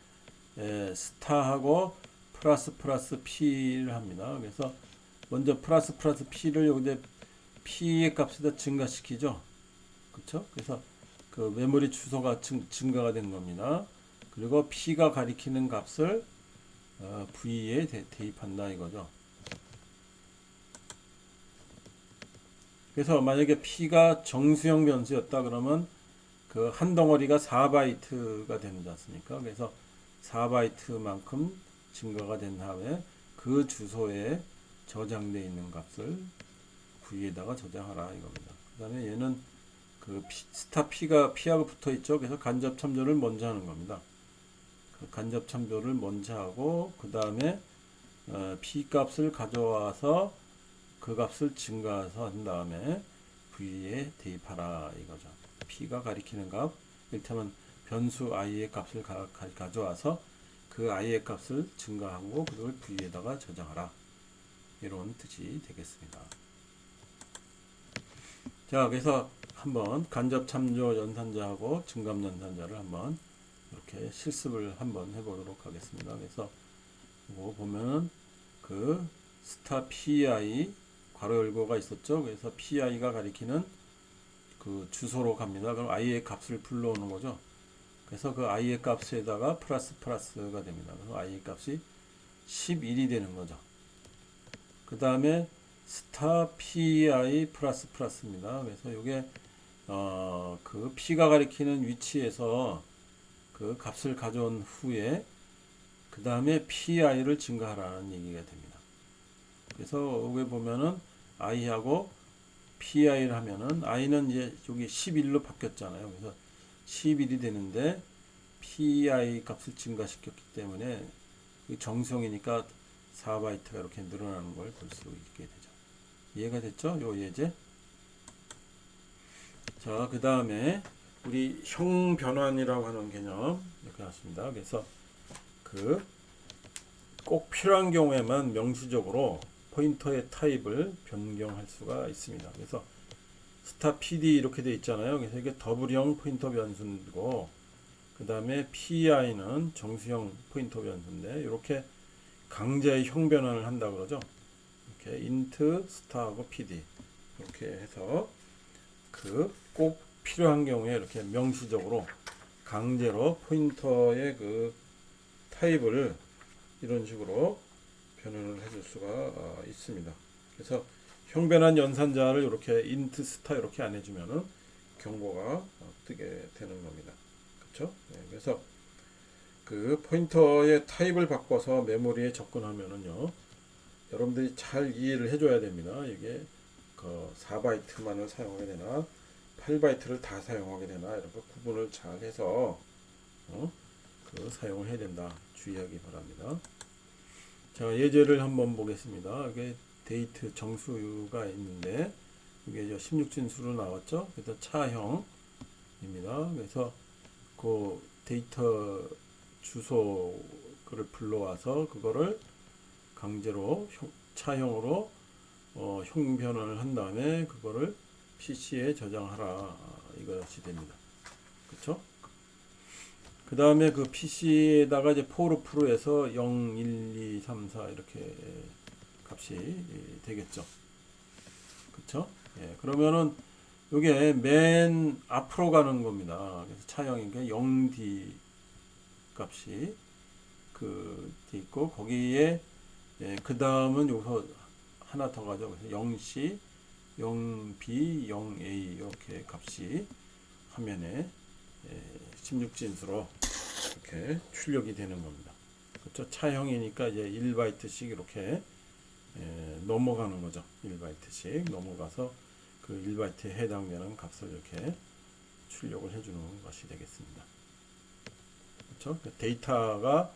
스타하고 플러스 P를 합니다. 그래서 먼저 플러스 P를 여기에 P의 값에다 증가시키죠. 그쵸? 그래서 그 메모리 주소가 증가가 된 겁니다. 그리고 P가 가리키는 값을 V에 대입한다 이거죠. 그래서 만약에 P가 정수형 변수였다 그러면 그 한 덩어리가 4바이트가 되지 않습니까? 그래서 4바이트만큼 증가가 된 다음에 그 주소에 저장되어 있는 값을 V에다가 저장하라 이겁니다. 그 다음에 얘는 그 스타 P가 P하고 붙어 있죠. 그래서 간접 참조를 먼저 하는 겁니다. 그 간접 참조를 먼저 하고 그 다음에 P 값을 가져와서 그 값을 증가해서 한 다음에 V에 대입하라 이거죠. P가 가리키는 값, 이를테면 변수 i의 값을 가져와서 그 i의 값을 증가하고 그걸 V에다가 저장하라. 이런 뜻이 되겠습니다. 자, 그래서 한번 간접 참조 연산자하고 증감 연산자를 한번 이렇게 실습을 한번 해보도록 하겠습니다. 그래서 이거 보면은 그 스타 pi 괄호 열고가 있었죠. 그래서 pi가 가리키는 그 주소로 갑니다. 그럼 i의 값을 불러오는 거죠. 그래서 그 i의 값에다가 플러스가 됩니다. 그래서 i의 값이 11이 되는 거죠. 그 다음에 스타 pi 플러스입니다. 그래서 이게 그 p가 가리키는 위치에서 그 값을 가져온 후에 그 다음에 pi를 증가하라는 얘기가 됩니다. 그래서 여기 보면은 i하고 pi를 하면은 i는 이제 여기 11로 바뀌었잖아요. 그래서 11이 되는데 pi 값을 증가시켰기 때문에 정수형이니까 4바이트가 이렇게 늘어나는 걸 볼 수 있게 되죠. 이해가 됐죠? 요 예제. 자, 그 다음에 우리 형 변환이라고 하는 개념 이렇게 나왔습니다. 그래서 그 꼭 필요한 경우에만 명시적으로 포인터의 타입을 변경할 수가 있습니다. 그래서 스타 PD 이렇게 돼 있잖아요. 그래서 이게 더블형 포인터 변수고 그 다음에 PI는 정수형 포인터 변수인데 이렇게 강제 형 변환을 한다 그러죠. 이렇게 int 스타하고 PD 이렇게 해서 그 꼭 필요한 경우에 이렇게 명시적으로 강제로 포인터의 그 타입을 이런 식으로 변환을 해줄 수가 있습니다. 그래서 형 변환 연산자를 이렇게 int 스타 이렇게 안 해주면은 경고가 뜨게 되는 겁니다. 그렇죠? 네, 그래서 그 포인터의 타입을 바꿔서 메모리에 접근하면은요, 여러분들이 잘 이해를 해줘야 됩니다. 이게 그 4바이트만을 사용하게 되나 8바이트를 다 사용하게 되나 이런 거 구분을 잘 해서 그 사용을 해야 된다. 주의하기 바랍니다. 자, 예제를 한번 보겠습니다. 이게 데이트 정수가 있는데 이게 16진수로 나왔죠. 그래서 차형입니다. 그래서 그 데이터 주소를 불러와서 그거를 강제로 차형으로 형 변환을 한 다음에 그거를 PC에 저장하라 이것이 됩니다. 그렇죠? 그 다음에 그 PC에다가 이제 forF로에서 0, 1, 2, 3, 4 이렇게 값이 되겠죠. 그렇죠? 예, 그러면은 이게 맨 앞으로 가는 겁니다. 그래서 차형인 게 0D 값이 그 있고 거기에 그 다음은 여기서 하나 더 가죠. 그래서 0C, 0B, 0A 이렇게 값이 화면에 16진수로 이렇게 출력이 되는 겁니다. 그렇죠? 차형이니까 이제 1바이트씩 이렇게 넘어가는 거죠. 1바이트씩 넘어가서 그 1바이트에 해당되는 값을 이렇게 출력을 해주는 것이 되겠습니다. 그렇죠? 데이터가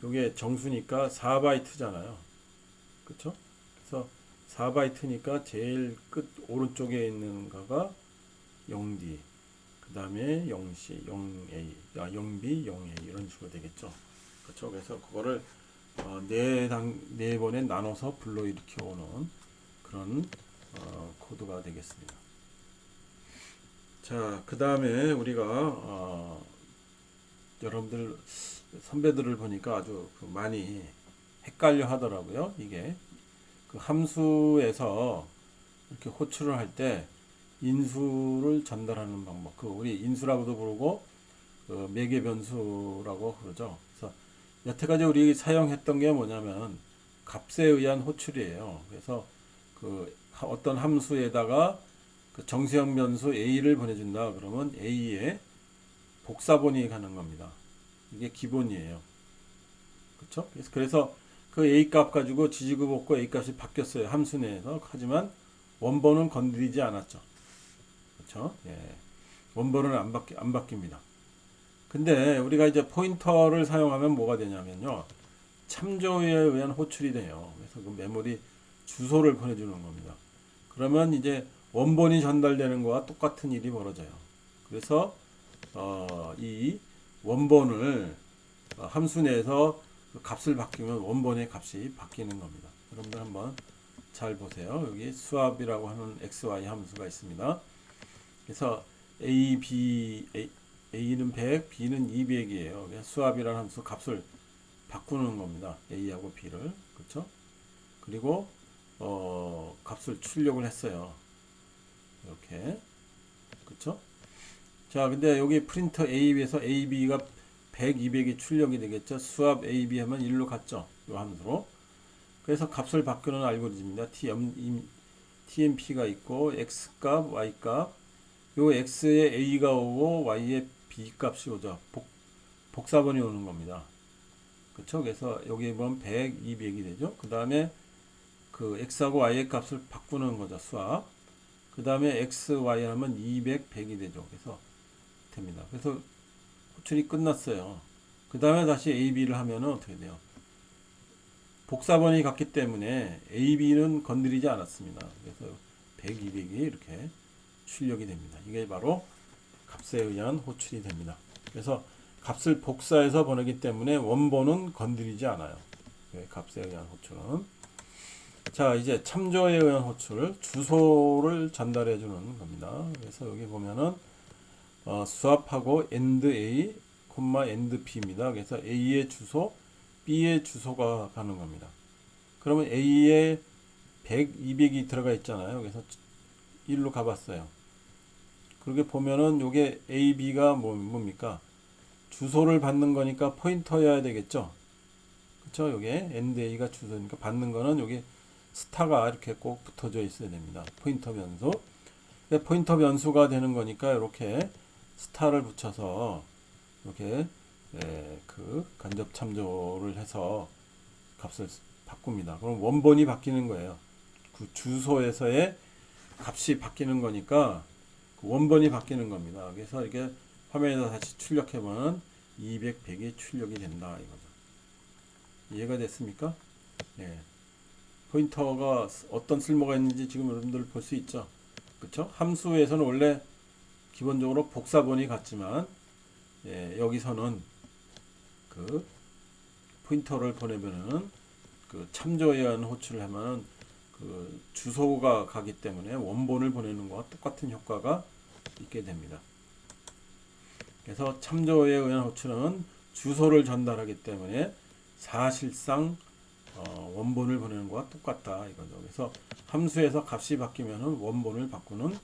이게 정수니까 4바이트잖아요. 그렇죠? 그래서 4바이트니까 제일 끝 오른쪽에 있는 거가 0D, 그 다음에 0C, 0A, 0B, 0A 이런 식으로 되겠죠. 그렇죠? 그래서 그거를 네 번에 나눠서 불러일으켜 오는 그런 코드가 되겠습니다. 자, 그 다음에 우리가 여러분들 선배들을 보니까 아주 많이 헷갈려 하더라고요. 이게 그 함수에서 이렇게 호출을 할 때 인수를 전달하는 방법, 그 우리 인수라고도 부르고 그 매개 변수라고 그러죠. 그래서 여태까지 우리 사용했던 게 뭐냐면 값에 의한 호출이에요. 그래서 그 어떤 함수에다가 그 정수형 변수 a를 보내준다 그러면 a에 복사본이 가는 겁니다. 이게 기본이에요. 그렇죠? 그래서 그 a 값 가지고 지지고 볶고 a 값이 바뀌었어요. 함수 내에서. 하지만 원본은 건드리지 않았죠. 그렇죠? 예. 원본은 안 바뀝니다. 근데 우리가 이제 포인터를 사용하면 뭐가 되냐면요. 참조에 의한 호출이 돼요. 그래서 그 메모리 주소를 보내주는 겁니다. 그러면 이제 원본이 전달되는 거와 똑같은 일이 벌어져요. 그래서 이 원본을 함수 내에서 그 값을 바뀌면 원본의 값이 바뀌는 겁니다. 여러분들 한번 잘 보세요. 여기 수압이라고 하는 xy 함수가 있습니다. 그래서 A는 100, B는 200이에요. 수압이라는 함수 값을 바꾸는 겁니다. A하고 B를. 그렇죠? 그리고 값을 출력을 했어요. 이렇게. 그렇죠? 자, 근데 여기 프린터 AB에서 AB가 100, 200이 출력이 되겠죠. 수압 AB 하면 1로 갔죠. 이 함수로. 그래서 값을 바꾸는 알고리즘입니다. TMP가 있고 X값, Y값. 요 X에 A가 오고 Y에 B 값이 오죠. 복사본이 오는 겁니다. 그쵸? 그래서 여기 보면 100, 200이 되죠. 그 다음에 그 X하고 Y의 값을 바꾸는 거죠. 수압. 그 다음에 X, Y 하면 200, 100이 되죠. 그래서 됩니다. 그래서 호출이 끝났어요. 그 다음에 다시 A, B를 하면은 어떻게 돼요? 복사본이 같기 때문에 A, B는 건드리지 않았습니다. 그래서 100, 200이 이렇게 출력이 됩니다. 이게 바로 값에 의한 호출이 됩니다. 그래서 값을 복사해서 보내기 때문에 원본은 건드리지 않아요. 값에 의한 호출은. 자, 이제 참조에 의한 호출, 주소를 전달해 주는 겁니다. 그래서 여기 보면은 수압하고 AND A, AND B입니다. 그래서 A의 주소, B의 주소가 가는 겁니다. 그러면 A에 100, 200이 들어가 있잖아요. 그래서 1로 가봤어요. 그렇게 보면은 요게 A, B가 뭡니까? 주소를 받는 거니까 포인터여야 되겠죠. 그쵸? 요게 AND A가 주소니까 받는 거는 요게 스타가 이렇게 꼭 붙어져 있어야 됩니다. 포인터 변수. 포인터 변수가 되는 거니까 이렇게 스타를 붙여서 이렇게 그 간접 참조를 해서 값을 바꿉니다. 그럼 원본이 바뀌는 거예요. 그 주소에서의 값이 바뀌는 거니까 그 원본이 바뀌는 겁니다. 그래서 이게 화면에서 다시 출력해보면 200, 100이 출력이 된다 이거죠. 이해가 됐습니까? 예. 포인터가 어떤 쓸모가 있는지 지금 여러분들 볼 수 있죠. 그렇죠? 함수에서는 원래 기본적으로 복사본이 같지만 여기서는 그 포인터를 보내면은 그 참조에 의한 호출을 하면은 그 주소가 가기 때문에 원본을 보내는 것과 똑같은 효과가 있게 됩니다. 그래서 참조에 의한 호출은 주소를 전달하기 때문에 사실상 원본을 보내는 것과 똑같다 이거죠. 그래서 함수에서 값이 바뀌면 원본을 바꾸는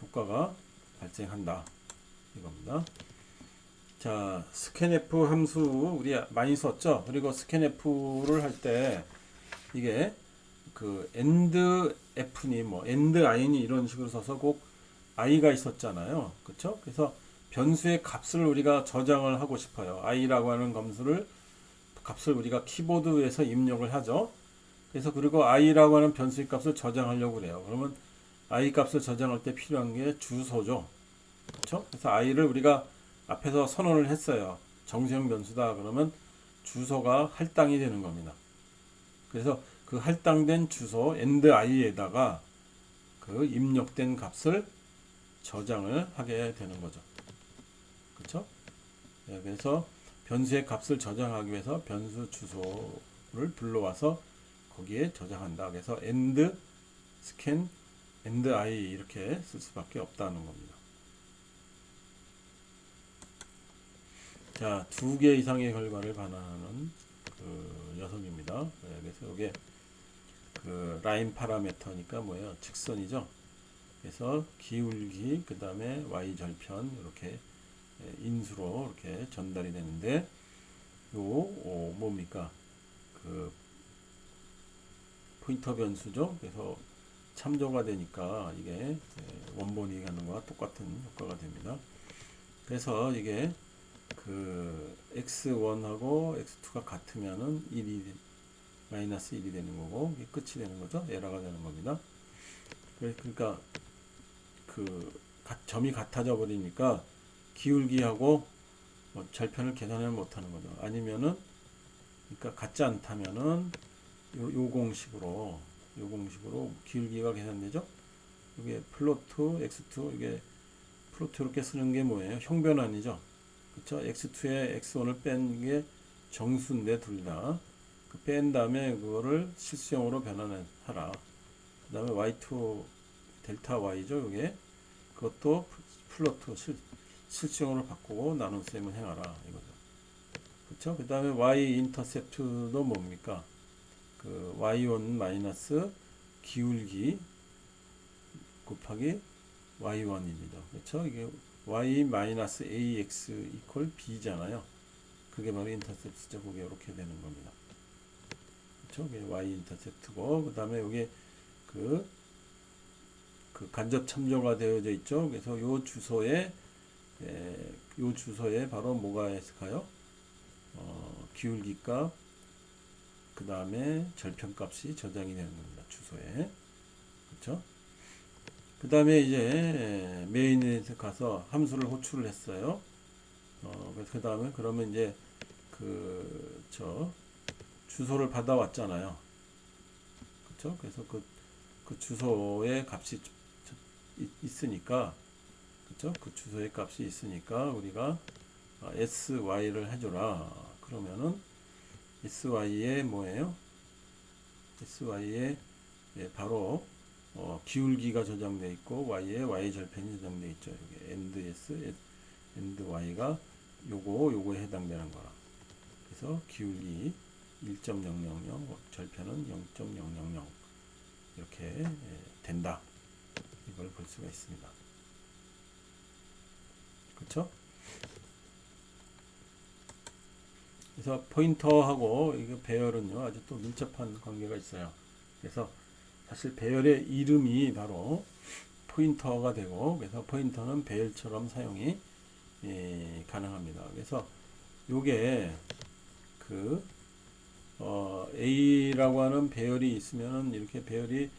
효과가 발생한다 이겁니다. 자, scanf 함수 우리 많이 썼죠. 그리고 scanf를 할 때 이게 그 end f니 뭐 end i니 이런 식으로 써서 꼭 i가 있었잖아요. 그렇죠? 그래서 변수의 값을 우리가 저장을 하고 싶어요. i라고 하는 값을 우리가 키보드에서 입력을 하죠. 그래서 그리고 i라고 하는 변수의 값을 저장하려고 그래요. 그러면 i 값을 저장할 때 필요한 게 주소죠. 그렇죠? 그래서 i를 우리가 앞에서 선언을 했어요. 정수형 변수다. 그러면 주소가 할당이 되는 겁니다. 그래서 그 할당된 주소 end i에다가 그 입력된 값을 저장을 하게 되는 거죠. 그렇죠? 네, 그래서 변수의 값을 저장하기 위해서 변수 주소를 불러와서 거기에 저장한다. 그래서 end scan end i 이렇게 쓸 수밖에 없다는 겁니다. 자, 2개 이상의 결과를 반환하는 그 녀석입니다. 네, 그래서 이게 그 라인 파라미터니까 뭐예요? 직선이죠. 그래서 기울기, 그 다음에 y 절편 이렇게 인수로 이렇게 전달이 되는데 뭡니까? 그 포인터 변수죠. 그래서 참조가 되니까 이게 원본이 가는 거와 똑같은 효과가 됩니다. 그래서 이게 그 x1하고 x2가 같으면은 1이 마이너스 1이 되는 거고 이게 끝이 되는 거죠. 에러가 되는 겁니다. 그러니까 그 점이 같아져 버리니까 기울기하고 절편을 계산을 못하는 거죠. 아니면은 그러니까 같지 않다면은 요 공식으로 기울기가 계산되죠. 이게 플로트 x2 이게 플로트 이렇게 쓰는 게 뭐예요? 형변환이죠. 그렇죠? x2에 x1을 뺀 게 정수인데 둘 다. 뺀 다음에 그거를 실수형으로 변환하라. 그 다음에 y2 델타 y죠. 이게 그것도 플로트 실수형으로 바꾸고 나눗셈을 행하라 이거죠. 그렇죠? 그 다음에 y 인터셉트도 뭡니까? 그 y1 마이너스 기울기 곱하기 y1입니다. 그렇죠? 이게 y 마이너스 ax 이퀄 b잖아요. 그게 바로 인터셉트죠. 그게 이렇게 되는 겁니다. 그렇죠? 이게 y 인터셉트고 그 다음에 여기 그 간접 참조가 되어져 있죠. 그래서 요 주소에 바로 뭐가 있을까요? 기울기값 그 다음에 절편값이 저장이 되는 겁니다. 주소에. 그렇죠? 그 다음에 이제 메인에 가서 함수를 호출을 했어요. 그 다음에 그러면 이제 주소를 받아왔잖아요. 그렇죠? 그래서 그 주소의 값이 있으니까, 그렇죠? 그 주소의 값이 있으니까 우리가 sy를 해줘라. 그러면은 sy에 뭐예요? sy에 바로 기울기가 저장되어 있고 y에 y 절편이 저장되어 있죠. 여기 and s and y가 요거에 해당되는 거라. 그래서 기울기 1.000 절편은 0.000 이렇게 된다. 이걸 볼 수가 있습니다. 그렇죠? 그래서 포인터하고 이거 배열은요 아주 또 밀접한 관계가 있어요. 그래서 사실 배열의 이름이 바로 포인터가 되고 그래서 포인터는 배열처럼 사용이 가능합니다. 그래서 요게 A라고 하는 배열이 있으면은 이렇게 배열이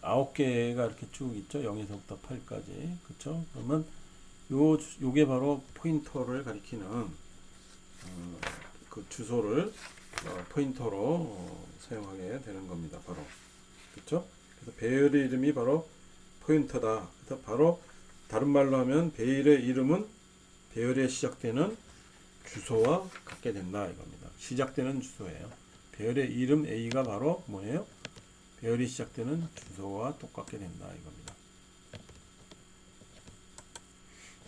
9개가 이렇게 쭉 있죠. 0에서부터 8까지. 그쵸? 그러면 요게 바로 포인터를 가리키는 그 주소를 포인터로 사용하게 되는 겁니다. 바로. 그쵸? 그래서 배열의 이름이 바로 포인터다. 그래서 바로 다른 말로 하면 배열의 이름은 배열에 시작되는 주소와 같게 된다 이겁니다. 시작되는 주소예요. 배열의 이름 A가 바로 뭐예요? 배열이 시작되는 주소와 똑같게 된다 이겁니다.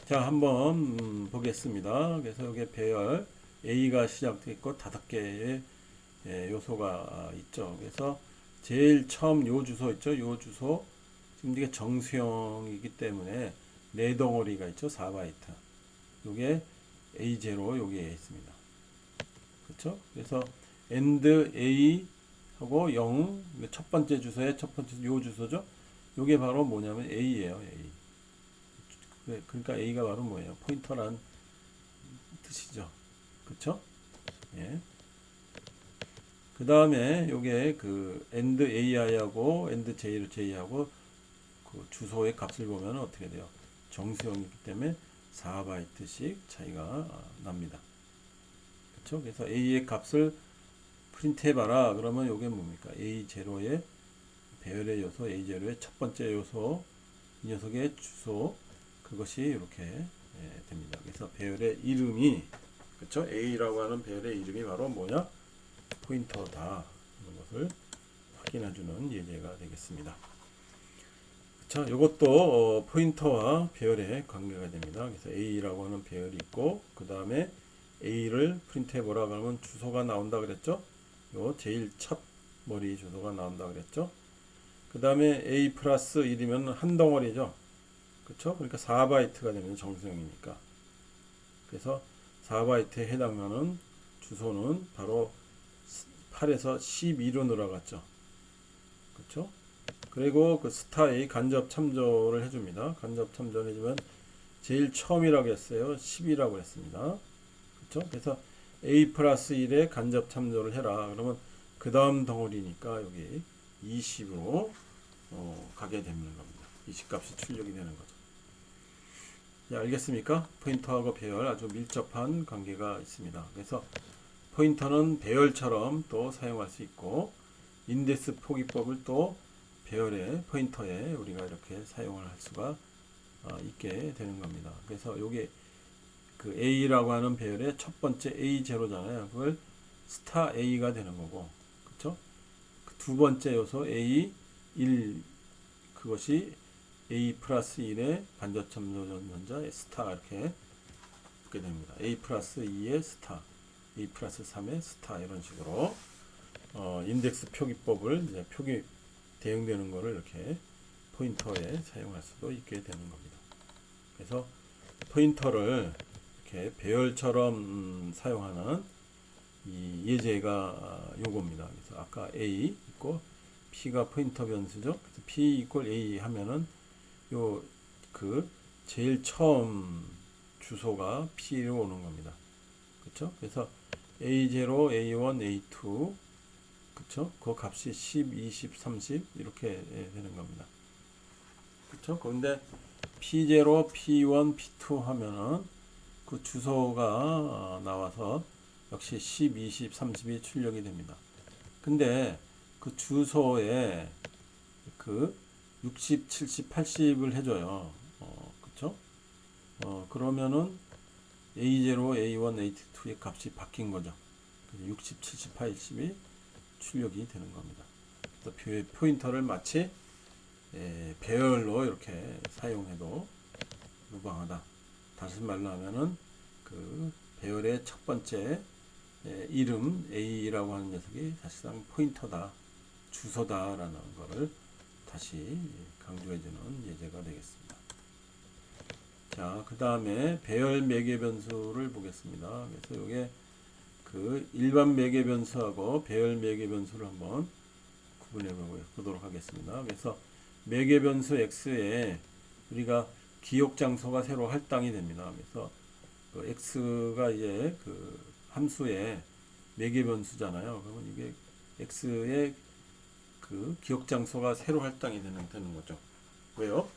자, 한번 보겠습니다. 그래서 여기 배열 A가 시작되어 있고 5개의 요소가 있죠. 그래서 제일 처음 요 주소 있죠. 요 주소 지금 이게 정수형이기 때문에 4덩어리가 있죠. 4바이트. 요게 A0 여기에 있습니다. 그렇죠? 그래서 AND A 하고 0 첫 번째 주소에 첫 번째 요 주소죠. 요게 바로 뭐냐면 A예요. A. 그러니까 A가 바로 뭐예요? 포인터란 뜻이죠. 그렇죠? 예. 그 다음에 요게 AND AI하고 AND J하고 그 주소의 값을 보면 어떻게 돼요? 정수형이기 때문에 4바이트씩 차이가 납니다. 그렇죠? 그래서 A의 값을 프린트해봐라. 그러면 이게 뭡니까? A0의 배열의 요소 A0의 첫 번째 요소 이 녀석의 주소 그것이 이렇게 됩니다. 그래서 배열의 이름이 그렇죠? A라고 하는 배열의 이름이 바로 뭐냐? 포인터다. 이런 것을 확인해주는 예제가 되겠습니다. 자, 이것도 포인터와 배열의 관계가 됩니다. 그래서 A라고 하는 배열이 있고 그 다음에 A를 프린트해 보라 그러면 주소가 나온다 그랬죠. 요 제일 첫 머리 주소가 나온다 그랬죠. 그 다음에 A 플러스 1이면 한 덩어리죠. 그렇죠? 그러니까 4바이트가 되면 정수형이니까. 그래서 4바이트에 해당하는 주소는 바로 8에서 12로 늘어갔죠. 그렇죠? 그리고 그 스타의 간접 참조를 해줍니다. 간접 참조를 해주면 제일 처음이라고 했어요. 10이라고 했습니다. 그렇죠? 그래서 A 플러스 1에 간접 참조를 해라. 그러면 그 다음 덩어리니까 여기 20으로 가게 되는 겁니다. 기시값이 출력이 되는 거죠. 네, 알겠습니까? 포인터하고 배열 아주 밀접한 관계가 있습니다. 그래서 포인터는 배열처럼 또 사용할 수 있고 인덱스 표기법을 또 배열에 포인터에 우리가 이렇게 사용을 할 수가 있게 되는 겁니다. 그래서 요게 그 A라고 하는 배열의 첫 번째 A0잖아요. 그걸 스타 A가 되는 거고, 그쵸? 그 두 번째 요소 A1 그것이 A 플러스 1의 반저점 조전자 스타 이렇게 붙게 됩니다. A 플러스 2의 스타, A 플러스 3의 스타 이런 식으로 인덱스 표기법을 이제 표기 대응되는 거를 이렇게 포인터에 사용할 수도 있게 되는 겁니다. 그래서 포인터를 이렇게 배열처럼 사용하는 이 예제가 요겁니다. 그래서 아까 A 있고 P가 포인터 변수죠. 그래서 P 이퀄 A 하면은 요 그 제일 처음 주소가 P로 오는 겁니다. 그렇죠? 그래서 A0, A1, A2 그렇죠? 그 값이 10, 20, 30 이렇게 되는 겁니다. 그렇죠? 그런데 P0, P1, P2 하면은 그 주소가 나와서 역시 10, 20, 30이 출력이 됩니다. 근데 그 주소에 그 60, 70, 80을 해줘요. 그쵸? 그러면은 A0, A1, A2의 값이 바뀐 거죠. 60, 70, 80이 출력이 되는 겁니다. 그래서 포인터를 마치 배열로 이렇게 사용해도 무방하다. 다시 말로 하면은 그 배열의 첫 번째 이름 A라고 하는 녀석이 사실상 포인터다, 주소다라는 것을 다시 강조해주는 예제가 되겠습니다. 자, 그 다음에 배열 매개 변수를 보겠습니다. 그래서 이게 그 일반 매개 변수하고 배열 매개 변수를 한번 구분해 보도록 하겠습니다. 그래서 매개 변수 x에 우리가 기억 장소가 새로 할당이 됩니다. 그래서 그 x가 이제 그 함수의 매개 변수잖아요. 그러면 이게 x의 그 기억 장소가 새로 할당이 되는 거죠. 왜요?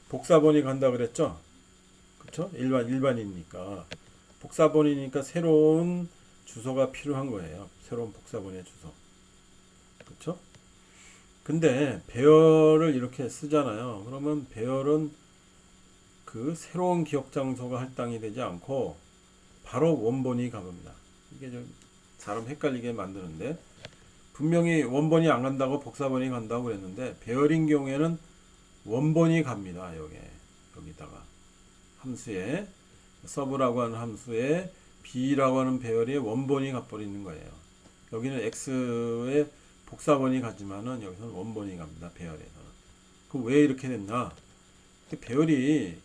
복사본이 간다 그랬죠? 그쵸? 일반이니까. 복사본이니까 새로운 주소가 필요한 거예요. 새로운 복사본의 주소. 그쵸? 근데 배열을 이렇게 쓰잖아요. 그러면 배열은 그 새로운 기억 장소가 할당이 되지 않고 바로 원본이 가봅니다. 이게 좀 사람 헷갈리게 만드는데 분명히 원본이 안 간다고 복사본이 간다고 그랬는데 배열인 경우에는 원본이 갑니다. 여기다가 함수에 서브라고 하는 함수에 b라고 하는 배열의 원본이 가버리는 거예요. 여기는 x의 복사본이 가지만은 여기서는 원본이 갑니다. 배열에서는. 그럼 왜 이렇게 됐나? 배열이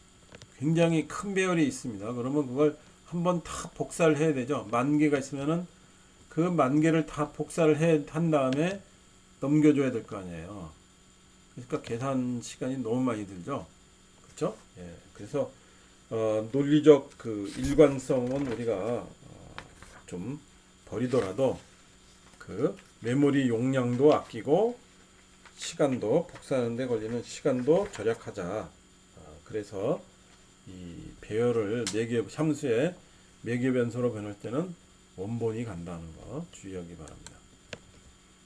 굉장히 큰 배열이 있습니다. 그러면 그걸 한번 다 복사를 해야 되죠. 10,000개가 있으면은 그 10,000개를 다 복사를 한 다음에 넘겨줘야 될 거 아니에요. 그러니까 계산 시간이 너무 많이 들죠. 그렇죠? 예. 그래서 논리적 그 일관성은 우리가 좀 버리더라도 그 메모리 용량도 아끼고 시간도 복사하는 데 걸리는 시간도 절약하자. 그래서 이 배열을 함수에 매개 변수로 변할 때는 원본이 간다는 거 주의하기 바랍니다.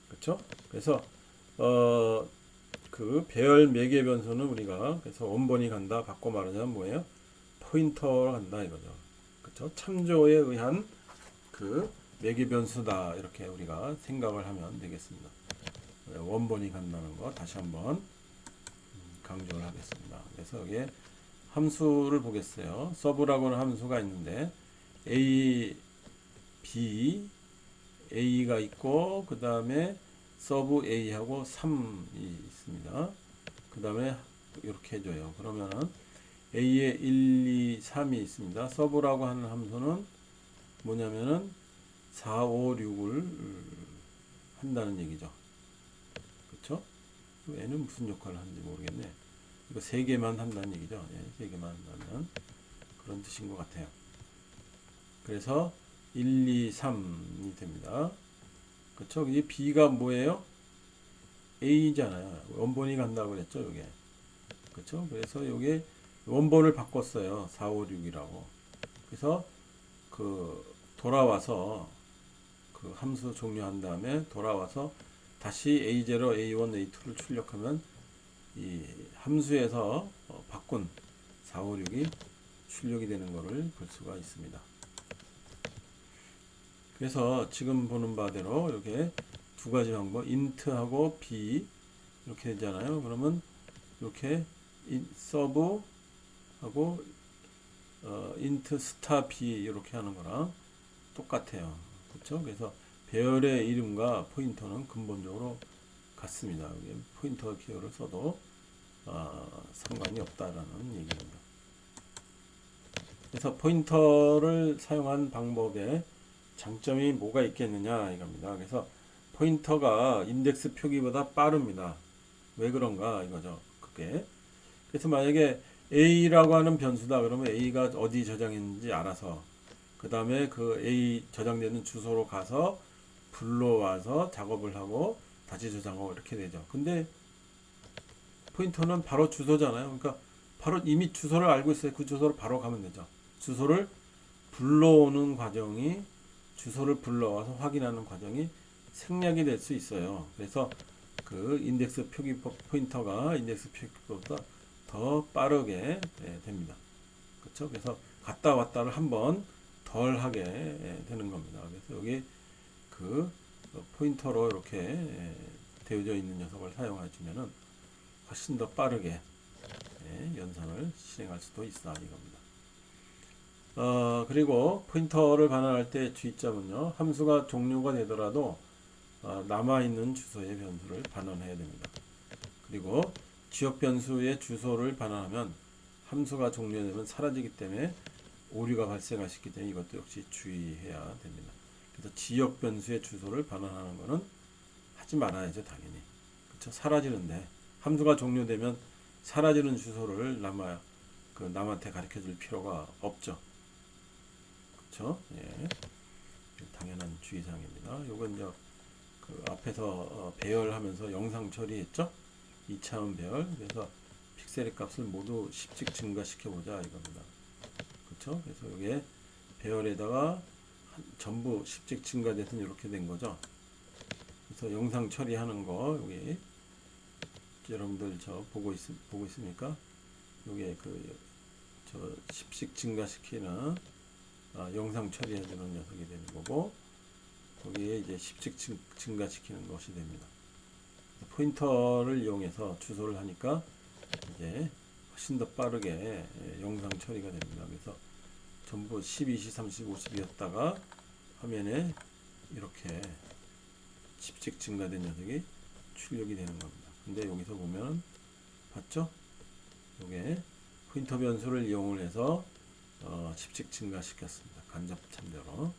그렇죠? 그래서 그 배열 매개 변수는 우리가 그래서 원본이 간다 바꿔 말하자면 뭐예요? 포인터로 간다 이거죠. 그렇죠? 참조에 의한 그 매개 변수다 이렇게 우리가 생각을 하면 되겠습니다. 원본이 간다는 거 다시 한번 강조를 하겠습니다. 그래서 여기에 함수를 보겠어요. 서브라고 하는 함수가 있는데 A, B, A가 있고 그 다음에 서브 A하고 3이 있습니다. 그 다음에 이렇게 해줘요. 그러면은 A에 1, 2, 3이 있습니다. 서브라고 하는 함수는 뭐냐면은 4, 5, 6을 한다는 얘기죠. 그쵸? N은 무슨 역할을 하는지 모르겠네. 이거 3개만 한다는 얘기죠. 예, 3개만 한다는 그런 뜻인 것 같아요. 그래서 1, 2, 3이 됩니다. 그쵸? 이 B가 뭐예요? A잖아요. 원본이 간다고 그랬죠, 이게. 그렇죠? 그래서 여기 원본을 바꿨어요. 456이라고. 그래서 그 돌아와서 그 함수 종료한 다음에 돌아와서 다시 A0, A1, A2를 출력하면 이 함수에서 바꾼 456이 출력이 되는 것을 볼 수가 있습니다. 그래서 지금 보는 바대로 이렇게 두 가지 방법, int하고 b 이렇게 되잖아요. 그러면 이렇게 서브하고 int star b 이렇게 하는 거랑 똑같아요. 그렇죠? 그래서 배열의 이름과 포인터는 근본적으로 같습니다. 여기 포인터 키워를 써도 상관이 없다라는 얘기입니다. 그래서 포인터를 사용한 방법에 장점이 뭐가 있겠느냐 이겁니다. 그래서 포인터가 인덱스 표기보다 빠릅니다. 왜 그런가 이거죠. 그게. 그래서 만약에 A라고 하는 변수다 그러면 A가 어디 저장했는지 알아서 그 다음에 그 A 저장되는 주소로 가서 불러와서 작업을 하고 다시 저장하고 이렇게 되죠. 근데 포인터는 바로 주소잖아요. 그러니까 바로 이미 주소를 알고 있어요. 그 주소로 바로 가면 되죠. 주소를 불러오는 과정이 주소를 불러와서 확인하는 과정이 생략이 될 수 있어요. 그래서 그 인덱스 표기 포인터가 인덱스 표기보다 더 빠르게 됩니다. 그렇죠? 그래서 갔다 왔다를 한번 덜 하게 되는 겁니다. 그래서 여기 그 포인터로 이렇게 되어져 있는 녀석을 사용하시면은 훨씬 더 빠르게 연산을 실행할 수도 있다 이겁니다. 그리고 포인터를 반환할 때 주의점은요. 함수가 종료가 되더라도 남아있는 주소의 변수를 반환해야 됩니다. 그리고 지역 변수의 주소를 반환하면 함수가 종료되면 사라지기 때문에 오류가 발생할 수 있기 때문에 이것도 역시 주의해야 됩니다. 그래서 지역 변수의 주소를 반환하는 것은 하지 말아야죠. 당연히. 그렇죠? 사라지는데 함수가 종료되면 사라지는 주소를 남한테 가르쳐 줄 필요가 없죠. 그렇죠? 예. 당연한 주의사항입니다. 요건 이제 그 앞에서 배열하면서 영상 처리했죠? 2차원 배열. 그래서 픽셀의 값을 모두 10씩 증가시켜 보자 이겁니다. 그렇죠? 그래서 이게 배열에다가 전부 10씩 증가돼서 이렇게 된 거죠. 그래서 영상 처리하는 거 여기 여러분들 보고 있습니까? 요게 저 10씩 증가시키는 영상 처리해주는 녀석이 되는 거고 거기에 이제 10씩 증가시키는 것이 됩니다. 포인터를 이용해서 주소를 하니까 이제 훨씬 더 빠르게 영상 처리가 됩니다. 그래서 전부 10, 20, 30, 50이었다가 화면에 이렇게 10씩 증가된 녀석이 출력이 되는 겁니다. 근데 여기서 보면 봤죠? 요게 포인터 변수를 이용을 해서 10씩 증가시켰습니다. 간접 참조로.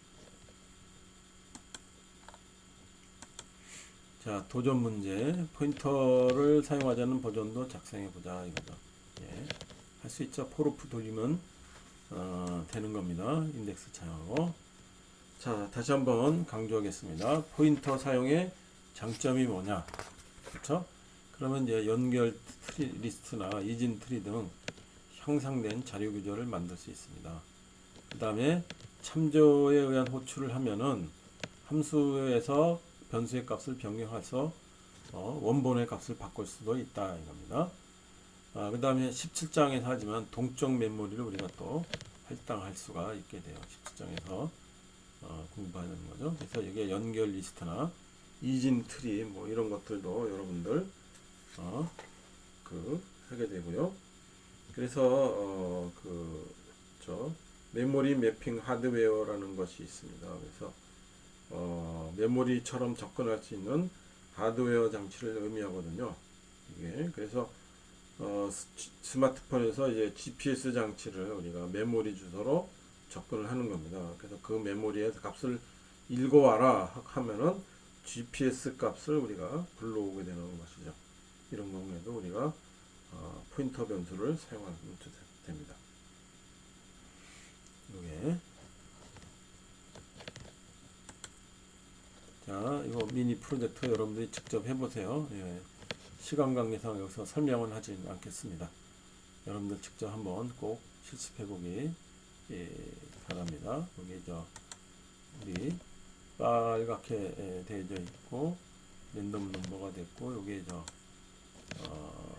자, 도전 문제. 포인터를 사용하지 않는 버전도 작성해 보자 이거죠. 예. 할 수 있죠. 포르프 돌리면 되는 겁니다. 인덱스 사용하고. 자, 다시 한번 강조하겠습니다. 포인터 사용의 장점이 뭐냐? 그렇죠? 그러면 이제 연결 트리 리스트나 이진 트리 등 형상된 자료 구조를 만들 수 있습니다. 그 다음에 참조에 의한 호출을 하면은 함수에서 변수의 값을 변경해서 원본의 값을 바꿀 수도 있다 이겁니다. 그 다음에 17장에서 하지만 동적 메모리를 우리가 또 할당할 수가 있게 돼요. 17장에서 공부하는 거죠. 그래서 이게 연결 리스트나 이진 트리 뭐 이런 것들도 여러분들 하게 되고요. 그래서 메모리 매핑 하드웨어라는 것이 있습니다. 그래서 메모리처럼 접근할 수 있는 하드웨어 장치를 의미하거든요. 이게 그래서 스마트폰에서 이제 GPS 장치를 우리가 메모리 주소로 접근을 하는 겁니다. 그래서 그 메모리에서 값을 읽어와라 하면은 GPS 값을 우리가 불러오게 되는 것이죠. 이런 경우에도 우리가 포인터 변수를 사용하면 됩니다. 이게 자, 이거 미니 프로젝트 여러분들이 직접 해보세요. 예. 시간 관계상 여기서 설명은 하지 않겠습니다. 여러분들 직접 한번 꼭 실습해 보기 바랍니다. 여기 우리 빨갛게 되어져 있고 랜덤 넘버가 됐고 여기에 어,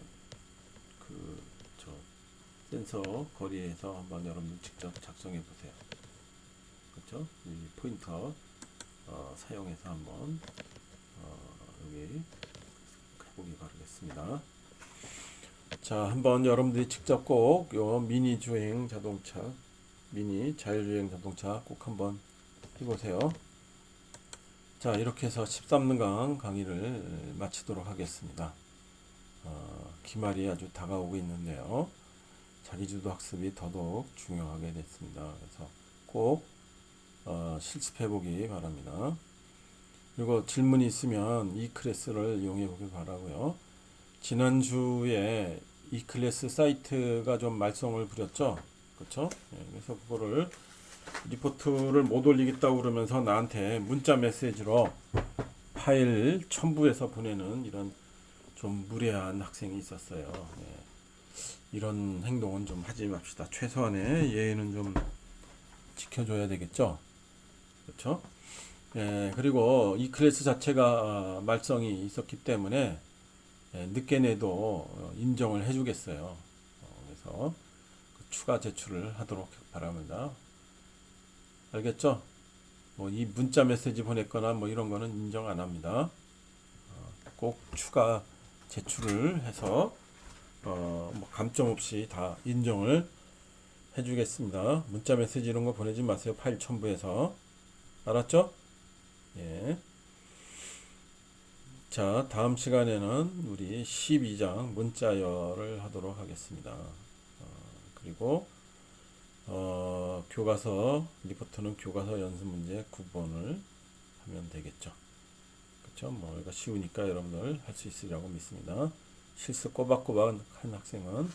센서 거리에서 한번 여러분들 직접 작성해 보세요. 그렇죠? 이 포인터 사용해서 한번 여기 해보기 바라겠습니다. 자, 한번 여러분들이 직접 꼭 요 미니 주행 자동차, 미니 자율주행 자동차 꼭 한번 해보세요. 자, 이렇게 해서 13강 강의를 마치도록 하겠습니다. 기말이 아주 다가오고 있는데요. 자기주도 학습이 더더욱 중요하게 됐습니다. 그래서 꼭 실습해 보기 바랍니다. 그리고 질문이 있으면 이 클래스를 이용해 보길 바라고요. 지난주에 이 클래스 사이트가 좀 말썽을 부렸죠. 그렇죠? 그래서 그거를 리포트를 못 올리겠다고 그러면서 나한테 문자 메시지로 파일 첨부해서 보내는 이런 좀 무례한 학생이 있었어요. 이런 행동은 좀 하지 맙시다. 최소한의 예의는 좀 지켜줘야 되겠죠. 그렇죠? 그리고 이 클래스 자체가 말썽이 있었기 때문에 늦게 내도 인정을 해주겠어요. 그래서 추가 제출을 하도록 바랍니다. 알겠죠? 뭐 이 문자 메시지 보냈거나 뭐 이런 거는 인정 안 합니다. 꼭 추가 제출을 해서 뭐 감점 없이 다 인정을 해주겠습니다. 문자 메시지 이런 거 보내지 마세요. 파일 첨부해서. 알았죠? 예. 자, 다음 시간에는 우리 12장 문자열을 하도록 하겠습니다. 그리고 교과서 리포트는 교과서 연습 문제 9번을 하면 되겠죠. 그렇죠? 뭐 이거 쉬우니까 여러분들 할 수 있으리라고 믿습니다. 실습 꼬박꼬박 한 학생은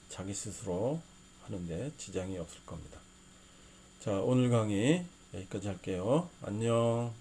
자기 스스로 하는데 지장이 없을 겁니다. 자, 오늘 강의 여기까지 할게요. 안녕.